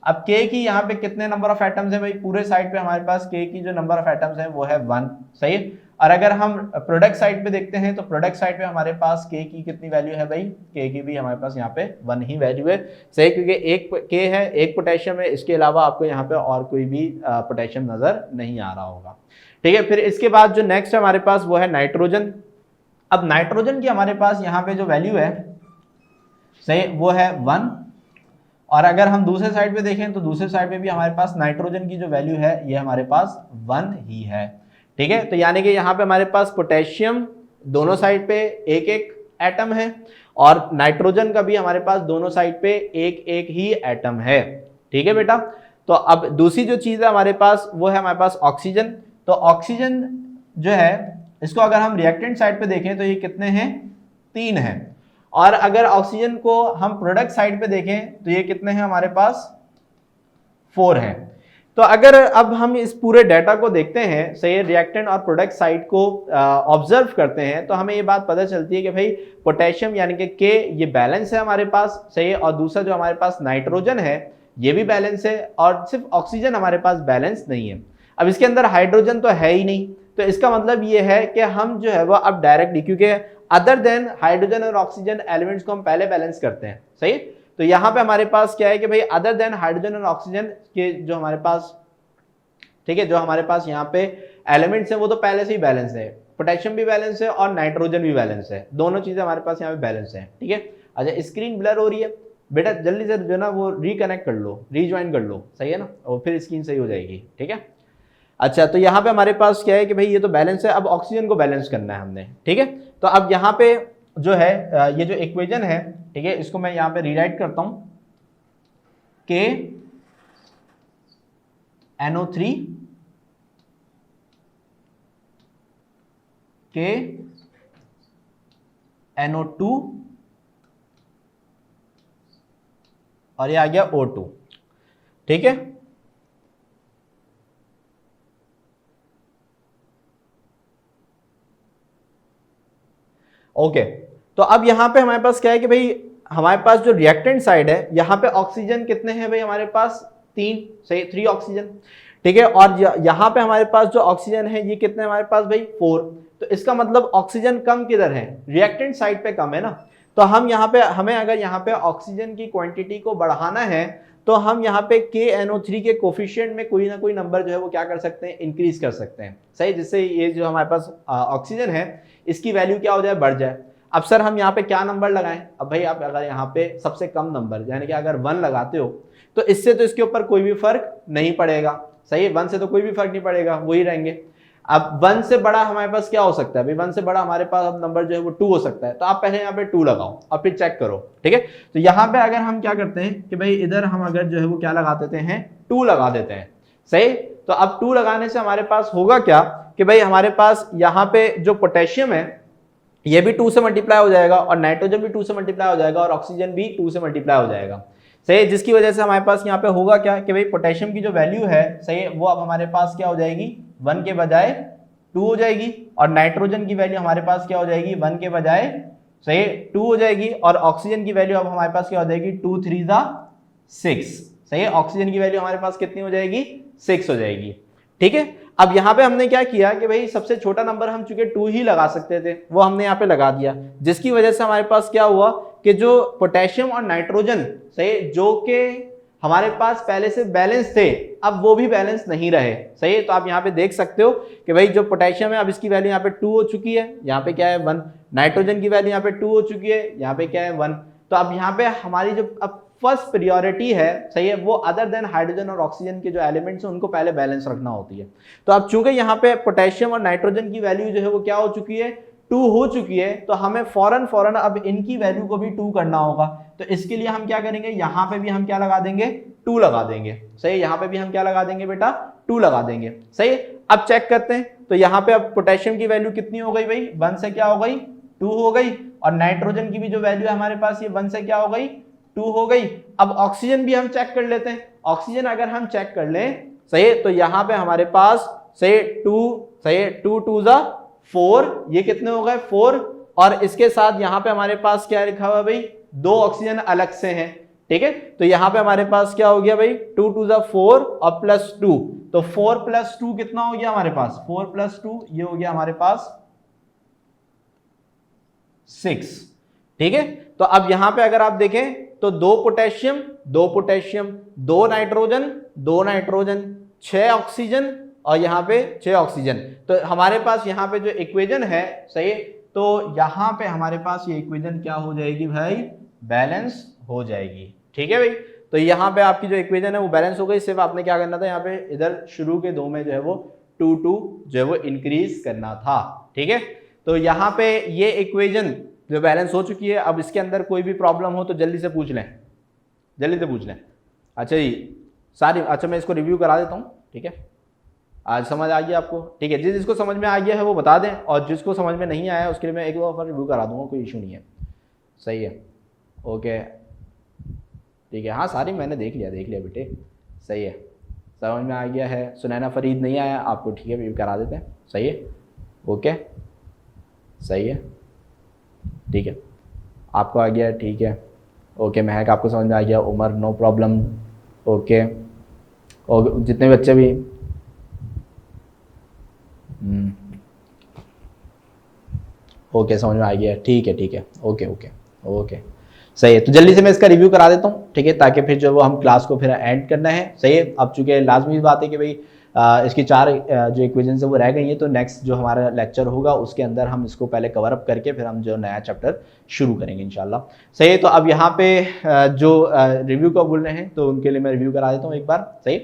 अब K की यहाँ पे कितने नंबर ऑफ एटम्स हैं भाई, पूरे साइड पे हमारे पास K की जो नंबर ऑफ एटम्स हैं वो है 1। सही है, और अगर हम प्रोडक्ट साइड पे देखते हैं तो प्रोडक्ट साइड पे हमारे पास K की कितनी वैल्यू है भाई, K की भी हमारे पास यहाँ पे 1 ही वैल्यू है। सही, क्योंकि एक K है, एक पोटेशियम है, इसके अलावा आपको यहाँ पे और कोई भी पोटेशियम नजर नहीं आ रहा होगा। ठीक है, फिर इसके बाद जो नेक्स्ट है हमारे पास वो है नाइट्रोजन। अब नाइट्रोजन की हमारे पास यहाँ पे जो वैल्यू है, सही, वो है 1, और अगर हम दूसरे साइड पे देखें तो दूसरे साइड पे भी हमारे पास नाइट्रोजन की जो वैल्यू है ये हमारे पास 1 ही है। ठीक है, तो यानी कि यहाँ पे हमारे पास पोटेशियम दोनों साइड पे एक एक एटम है और नाइट्रोजन का भी हमारे पास दोनों साइड पे एक एक ही एटम है। ठीक है बेटा, तो अब दूसरी जो चीज है हमारे पास वो है हमारे पास ऑक्सीजन। तो ऑक्सीजन जो है इसको अगर हम रिएक्टेंट साइड पे देखें तो ये कितने हैं, 3 हैं, और अगर ऑक्सीजन को हम प्रोडक्ट साइड पे देखें तो ये कितने हैं हमारे पास, 4 हैं। तो अगर अब हम इस पूरे डाटा को देखते हैं, सही, रिएक्टेंट और प्रोडक्ट साइड को ऑब्जर्व करते हैं तो हमें ये बात पता चलती है कि भाई पोटेशियम यानी कि K ये बैलेंस है हमारे पास, सही, और दूसरा जो हमारे पास नाइट्रोजन है ये भी बैलेंस है, और सिर्फ ऑक्सीजन हमारे पास बैलेंस नहीं है। अब इसके अंदर हाइड्रोजन तो है ही नहीं, तो इसका मतलब ये है कि हम जो है वो अब डायरेक्टली, क्योंकि अदर देन हाइड्रोजन और ऑक्सीजन एलिमेंट्स को हम पहले बैलेंस करते हैं। सही, तो यहां पे हमारे पास क्या है कि भाई अदर देन हाइड्रोजन और ऑक्सीजन के जो हमारे पास, ठीक है, जो हमारे पास यहाँ पे एलिमेंट्स हैं वो तो पहले से ही बैलेंस है, पोटेशियम भी बैलेंस है और नाइट्रोजन भी बैलेंस है, दोनों चीजें हमारे पास यहाँ पे बैलेंस है। ठीक है, अच्छा स्क्रीन ब्लर हो रही है बेटा, जल्दी से जो है ना वो रिकनेक्ट कर लो, रीज्वाइन कर लो, सही है ना, और फिर स्क्रीन सही हो जाएगी। ठीक है, अच्छा, तो यहाँ पे हमारे पास क्या है कि भाई ये तो बैलेंस है, अब ऑक्सीजन को बैलेंस करना है हमने। ठीक है, तो अब यहाँ पे जो है ये जो इक्वेशन है, ठीक है, इसको मैं यहाँ पे रीराइट करता हूं, K NO3 K NO2 और ये आ गया O2। ठीक है, ओके, तो अब यहां पे हमारे पास क्या है कि भाई हमारे पास जो रिएक्टेंट साइड है यहां पे ऑक्सीजन कितने हैं भाई, हमारे पास 3, सही, 3 ऑक्सीजन। ठीक है। और यहाँ पे हमारे पास जो ऑक्सीजन है ये कितने हमारे पास भाई 4। तो इसका मतलब ऑक्सीजन कम किधर है, रिएक्टेंट साइड पे कम है ना। तो हम यहाँ पे हमें अगर यहाँ पे ऑक्सीजन की क्वांटिटी को बढ़ाना है तो हम यहाँ पे KNO3 के कोफिशिएंट में कोई ना कोई नंबर जो है वो क्या कर सकते हैं, इंक्रीज कर सकते हैं, सही, जिससे ये जो हमारे पास ऑक्सीजन है इसकी वैल्यू क्या हो जाए, बढ़ जाए। अब सर हम यहाँ पे क्या नंबर लगाएं, अब भाई आप अगर यहाँ पे सबसे कम नंबर यानी कि अगर 1 लगाते हो तो इससे तो इसके ऊपर कोई भी फर्क नहीं पड़ेगा, सही है, 1 से तो कोई भी फर्क नहीं पड़ेगा, वही रहेंगे। अब 1 से बड़ा हमारे पास क्या हो सकता है भाई, 1 से बड़ा हमारे पास अब नंबर जो है वो 2 हो सकता है। तो आप पहले यहाँ पे 2 लगाओ और फिर चेक करो, ठीक है। तो यहाँ पे अगर हम क्या करते हैं कि भाई इधर हम अगर जो है वो क्या लगा देते हैं, 2 लगा देते हैं, सही। तो अब 2 लगाने से हमारे पास होगा क्या कि भाई हमारे पास यहाँ पे जो पोटेशियम है ये भी 2 से मल्टीप्लाई हो जाएगा और नाइट्रोजन भी 2 से मल्टीप्लाई हो जाएगा और ऑक्सीजन भी 2 से मल्टीप्लाई हो जाएगा, सही। जिसकी वजह से हमारे पास यहाँ पे होगा क्या कि भाई पोटेशियम की जो वैल्यू है, सही, वो अब हमारे पास क्या हो जाएगी, 1 के बजाय 2 हो जाएगी। और नाइट्रोजन की वैल्यू हमारे पास क्या हो जाएगी, 1 के बजाय, सही, 2 हो जाएगी। और ऑक्सीजन की वैल्यू अब हमारे पास क्या हो जाएगी, 2 3 6, सही है। ऑक्सीजन की वैल्यू हमारे पास कितनी हो जाएगी, 6 हो जाएगी, ठीक है। अब यहाँ पे हमने क्या किया कि भाई सबसे छोटा नंबर हम चूंकि 2 ही लगा सकते थे, वो हमने यहाँ पे लगा दिया, जिसकी वजह से हमारे पास क्या हुआ कि जो पोटेशियम और नाइट्रोजन, सही, जो कि हमारे पास पहले से बैलेंस थे, अब वो भी बैलेंस नहीं रहे, सही है। तो आप यहाँ पे देख सकते हो कि भाई जो पोटेशियम है अब इसकी वैल्यू यहाँ पे 2 हो चुकी है, यहाँ पे क्या है 1। नाइट्रोजन की वैल्यू यहाँ पे 2 हो चुकी है, यहाँ पे क्या है 1। तो अब यहाँ पे हमारी जो अब फर्स्ट प्रियोरिटी है, सही है, वो अदर देन हाइड्रोजन और ऑक्सीजन के जो एलिमेंट्स हैं उनको पहले बैलेंस रखना होती है। तो अब चूंकि यहाँ पे पोटेशियम और नाइट्रोजन की वैल्यू जो है वो क्या हो चुकी है, 2 हो चुकी है, तो हमें फौरन अब इनकी वैल्यू को भी 2 करना होगा। तो इसके लिए हम क्या करेंगे, यहाँ पे भी हम क्या लगा देंगे, 2 लगा देंगे, सही। यहाँ पे भी हम क्या लगा देंगे बेटा, 2 लगा देंगे, सही। अब चेक करते हैं, तो यहाँ पे अब पोटेशियम की वैल्यू कितनी हो गई भाई, 1 से क्या हो गई, 2 हो गई। और नाइट्रोजन की भी जो वैल्यू है हमारे पास ये 1 से क्या हो गई, 2 हो गई। अब ऑक्सीजन भी हम चेक कर लेते हैं। ऑक्सीजन अगर हम चेक कर लें, सही, तो यहाँ पे हमारे पास, सही, 2, सही, 2 2 4, ये कितने हो गए 4। और इसके साथ यहाँ पे हमारे पास क्या लिखा हुआ है भाई, 2 ऑक्सीजन अलग से हैं, ठीक है। तो यहाँ पे हमारे पास क्या हो गया भाई, 2 2 4 और +2, तो 4 + 2 कितना हो गया हमारे पास, 4 + 2 ये हो गया हमारे पास 6, ठीक है। तो अब यहां पे अगर आप देखें तो 2 potassium 2 potassium, 2 nitrogen 2 nitrogen, 6 oxygen और यहाँ पे 6 ऑक्सीजन। तो हमारे पास यहाँ पे जो इक्वेशन है, सही, तो यहाँ पे हमारे पास ये इक्वेशन क्या हो जाएगी भाई, बैलेंस हो जाएगी, ठीक है भाई। तो यहाँ पे आपकी जो इक्वेशन है वो बैलेंस हो गई। सिर्फ आपने क्या करना था, यहाँ पे इधर शुरू के 2 में जो है वो 2 2 जो है वो इंक्रीज करना था, ठीक है। तो यहाँ पे ये इक्वेशन जो बैलेंस हो चुकी है। अब इसके अंदर कोई भी प्रॉब्लम हो तो जल्दी से पूछ लें, जल्दी से पूछ लें। अच्छा जी, सारी, अच्छा मैं इसको रिव्यू करा देता हूँ, ठीक है। आज समझ आ गया आपको, ठीक है। जिसको समझ में आ गया है वो बता दें, और जिसको समझ में नहीं आया उसके लिए मैं एक बार रिव्यू करा दूंगा, कोई इशू नहीं है, सही है, ओके, ठीक है। हाँ सारी मैंने देख लिया बेटे, सही है, समझ में आ गया है। सुनैना फरीद नहीं आया आपको, ठीक है, रिव्यू करा देते हैं, सही है, ओके, सही है, ठीक है, आपको आ गया, ठीक है, ओके। महक आपको समझ में आ गया, उमर नो प्रॉब्लम, ओके, और जितने बच्चे भी ओके समझ में आ गया, ठीक है, ठीक है, ओके ओके ओके, सही है। तो जल्दी से मैं इसका रिव्यू करा देता हूँ, ठीक है, ताकि फिर जो वो हम क्लास को फिर एंड करना है, सही है। अब चूंकि लाजमी बात है कि भाई इसकी 4 जो इक्वेशंस है वो रह गई हैं, तो नेक्स्ट जो हमारा लेक्चर होगा उसके अंदर हम इसको पहले कवर अप करके फिर हम जो नया चैप्टर शुरू करेंगे इंशाल्लाह, सही है। तो अब यहाँ पे जो रिव्यू का बोल रहे हैं तो उनके लिए मैं रिव्यू करा देता हूँ एक बार, सही।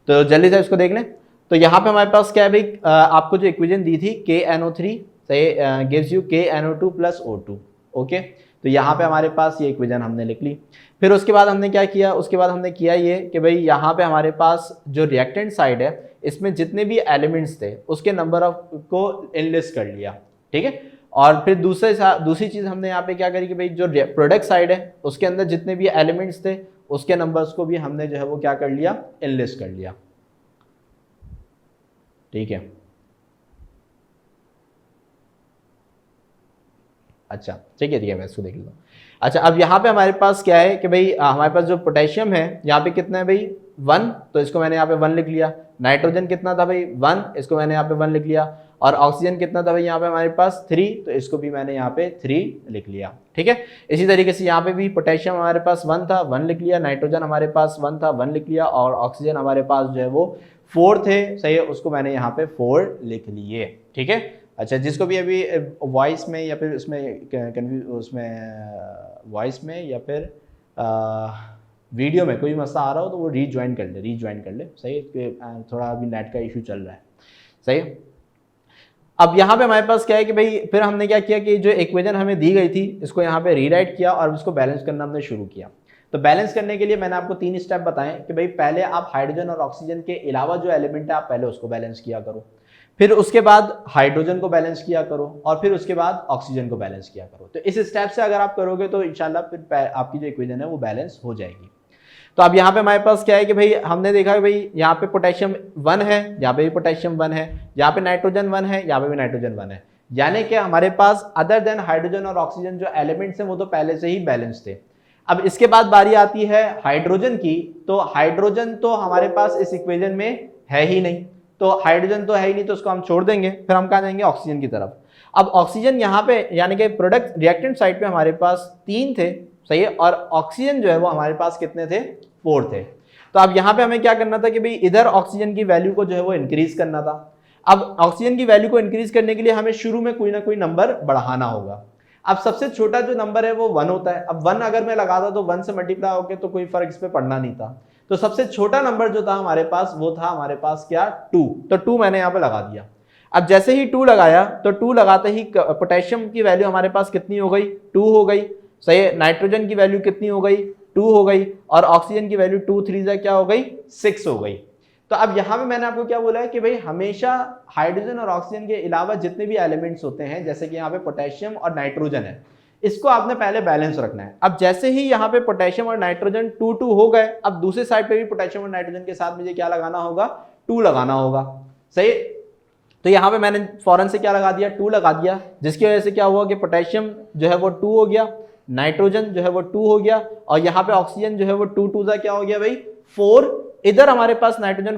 तो जल्दी से इसको देख लें। तो यहाँ पे हमारे पास क्या है भाई, आपको जो इक्वेशन दी थी KNO3, सही, gives you KNO2 + O2, okay. तो यहाँ पे हमारे पास ये इक्वेशन हमने लिख ली। फिर उसके बाद हमने क्या किया, उसके बाद हमने किया ये कि भाई यहाँ पे हमारे पास जो रिएक्टेंट साइड है इसमें जितने भी एलिमेंट्स थे उसके नंबर ऑफ को इनलिस्ट कर लिया, ठीक है। और फिर दूसरी चीज हमने यहाँ पे क्या करी कि भाई जो प्रोडक्ट साइड है उसके अंदर जितने भी एलिमेंट्स थे उसके नंबर्स को भी हमने जो है वो क्या कर लिया, इनलिस्ट कर लिया, ठीक है। अच्छा ठीक है मैं इसको देख लेता हूँ। अच्छा अब यहाँ पे हमारे पास क्या है कि भाई हमारे पास जो पोटेशियम है यहाँ पे कितना है भाई 1, तो इसको मैंने यहाँ पे 1 लिख लिया। नाइट्रोजन कितना था भाई 1, इसको मैंने यहाँ पे 1 लिख लिया। और ऑक्सीजन कितना था भाई यहाँ पे हमारे पास 3, तो इसको भी मैंने यहाँ पे 3 लिख लिया। ठीक है, इसी तरीके से यहाँ पे भी पोटेशियम हमारे पास 1 था, 1 लिख लिया। नाइट्रोजन हमारे पास 1 था, 1 लिख लिया। और ऑक्सीजन हमारे पास जो है वो 4 थे, सही है, उसको मैंने यहाँ पे 4 लिख लिए। ठीक है, अच्छा जिसको भी अभी वॉइस में या फिर उसमें वॉइस में या फिर वीडियो में कोई मसला आ रहा हो तो वो रीज्वाइन कर ले, सही है, थोड़ा अभी नेट का इशू चल रहा है। सही है, अब यहाँ पे हमारे पास क्या है कि भाई फिर हमने क्या किया कि जो इक्वेशन हमें दी गई थी इसको यहाँ पे रीराइट किया और उसको बैलेंस करना हमने शुरू किया। तो बैलेंस करने के लिए मैंने आपको 3 स्टेप बताए कि भाई पहले आप हाइड्रोजन और ऑक्सीजन के अलावा जो एलिमेंट है आप पहले उसको बैलेंस किया करो, फिर उसके बाद हाइड्रोजन को बैलेंस किया करो और फिर उसके बाद ऑक्सीजन को बैलेंस किया करो। तो इस स्टेप से अगर आप करोगे तो इंशाल्लाह फिर आपकी जो इक्वेशन है वो बैलेंस हो जाएगी। तो अब यहाँ पे हमारे पास क्या है कि भाई हमने देखा कि भाई यहाँ पे पोटेशियम 1 है, यहाँ पे भी पोटेशियम 1 है, यहाँ पे नाइट्रोजन 1 है, यहाँ पे भी नाइट्रोजन 1 है, यानी कि हमारे पास अदर देन हाइड्रोजन और ऑक्सीजन जो एलिमेंट्स हैं वो तो पहले से ही बैलेंस थे। अब इसके बाद बारी आती है हाइड्रोजन की, तो हाइड्रोजन तो हमारे पास इस इक्वेशन में है ही नहीं, तो हाइड्रोजन तो है ही नहीं, तो उसको हम छोड़ देंगे। फिर हम कहाँ जाएंगे, ऑक्सीजन की तरफ। अब ऑक्सीजन यहाँ पे यानी कि प्रोडक्ट रिएक्टेंट साइड पे हमारे पास 3 थे, सही है, और ऑक्सीजन जो है वो हमारे पास कितने थे, 4 थे। तो अब यहाँ पे हमें क्या करना था कि भाई इधर ऑक्सीजन की वैल्यू को जो है वो इंक्रीज करना था। अब ऑक्सीजन की वैल्यू को इंक्रीज करने के लिए हमें शुरू में कोई ना कोई नंबर बढ़ाना होगा। अब सबसे छोटा जो नंबर है वो 1 होता है। अब 1 अगर मैं लगाता तो 1 से मल्टीप्लाई होकर तो कोई फर्क इस पे पड़ना नहीं था। तो सबसे छोटा नंबर जो था हमारे पास वो था हमारे पास क्या, 2। तो 2 मैंने यहाँ पे लगा दिया। अब जैसे ही 2 लगाया तो 2 लगाते ही पोटेशियम की वैल्यू हमारे पास कितनी हो गई, 2 हो गई, सही है। नाइट्रोजन की वैल्यू कितनी हो गई, 2 हो गई। और ऑक्सीजन की वैल्यू 2 3 क्या हो गई, 6 हो गई। तो अब यहाँ पे मैंने आपको क्या बोला है कि भाई हमेशा हाइड्रोजन और ऑक्सीजन के अलावा जितने भी एलिमेंट्स होते हैं, जैसे कि यहाँ पे पोटेशियम और नाइट्रोजन है, इसको आपने पहले बैलेंस रखना है। अब जैसे ही यहाँ पे पोटेशियम और नाइट्रोजन 2 हो गए, अब दूसरे साइड पे भी पोटेशियम और नाइट्रोजन के साथ मुझे क्या लगाना होगा, 2 लगाना होगा, सही। तो यहाँ पे मैंने फौरन से क्या लगा दिया, 2 लगा दिया, जिसकी वजह से क्या हुआ कि पोटेशियम जो है वो 2 हो गया, नाइट्रोजन जो है वो 2 हो गया, और यहाँ पे ऑक्सीजन जो है वो 2 क्या हो गया भाई, 4। इधर हमारे पास नाइट्रोजन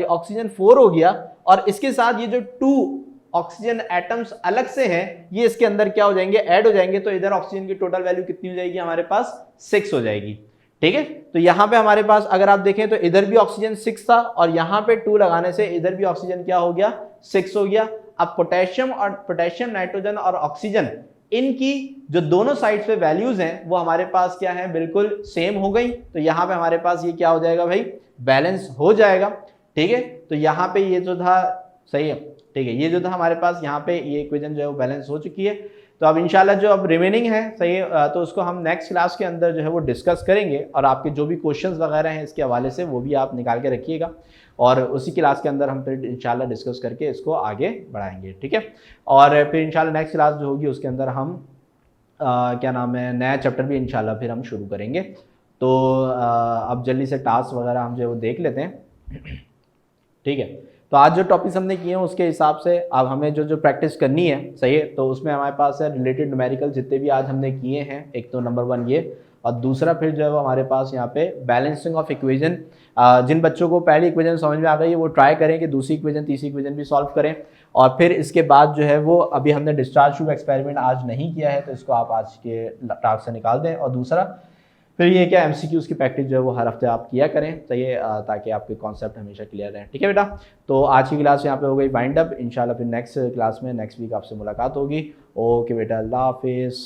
ऑक्सीजन 4 हो गया, और इसके साथ ये जो 2 ऑक्सीजन एटम्स अलग से हैं ये इसके अंदर क्या हो जाएंगे, ऐड हो जाएंगे। तो इधर ऑक्सीजन की टोटल वैल्यू कितनी हो जाएगी, हमारे पास 6 हो जाएगी। ठीक है, तो यहाँ पे हमारे पास अगर आप देखें तो इधर भी ऑक्सीजन 6 था, और यहाँ पे 2 लगाने से इधर भी ऑक्सीजन क्या हो गया, 6 हो गया। अब पोटेशियम नाइट्रोजन और ऑक्सीजन, इनकी जो दोनों साइड्स पे वैल्यूज हैं वो हमारे पास क्या है, बिल्कुल सेम हो गई। तो यहाँ पे हमारे पास ये क्या हो जाएगा भाई, बैलेंस हो जाएगा। ठीक है, तो यहाँ पे ये जो था, सही है, ठीक है, ये जो था हमारे पास यहाँ पे ये इक्वेशन जो है वो बैलेंस हो चुकी है। तो अब इंशाल्लाह जो अब रिमेनिंग है, सही है, तो उसको हम नेक्स्ट क्लास के अंदर जो है वो डिस्कस करेंगे, और आपके जो भी क्वेश्चंस वगैरह हैं इसके हवाले से वो भी आप निकाल के रखिएगा, और उसी क्लास के अंदर हम फिर इंशाल्लाह डिस्कस करके इसको आगे बढ़ाएंगे। ठीक है, और फिर इंशाल्लाह नेक्स्ट क्लास जो होगी उसके अंदर हम क्या नाम है, नया चैप्टर भी इंशाल्लाह फिर हम शुरू करेंगे। तो अब जल्दी से टास्क वगैरह हम जो है वो देख लेते हैं। ठीक है, तो आज जो टॉपिक्स हमने किए हैं उसके हिसाब से अब हमें जो प्रैक्टिस करनी है, सही है, तो उसमें हमारे पास है रिलेटेड न्यूमेरिकल जितने भी आज हमने किए हैं। एक तो नंबर 1 ये, और दूसरा फिर जो है वो हमारे पास यहाँ पे बैलेंसिंग ऑफ इक्वेशन। जिन बच्चों को पहली इक्वेशन समझ में आ गई है वो ट्राई करें कि दूसरी इक्वेशन तीसरी इक्वेशन भी सॉल्व करें, और फिर इसके बाद जो है वो अभी हमने डिस्चार्ज ट्यूब एक्सपेरिमेंट आज नहीं किया है तो इसको आप आज के टास्क से निकाल दें। और दूसरा फिर ये क्या MCQs की प्रैक्टिस जो है वो हर हफ्ते आप किया करें, सही है, ताकि आपके कॉन्सेप्ट हमेशा क्लियर रहें। ठीक है बेटा, तो आज की क्लास यहाँ पे हो गई वाइंड अप। इंशाल्लाह फिर नेक्स्ट क्लास में नेक्स्ट वीक आपसे मुलाकात होगी। ओके बेटा, अल्लाह हाफिज़।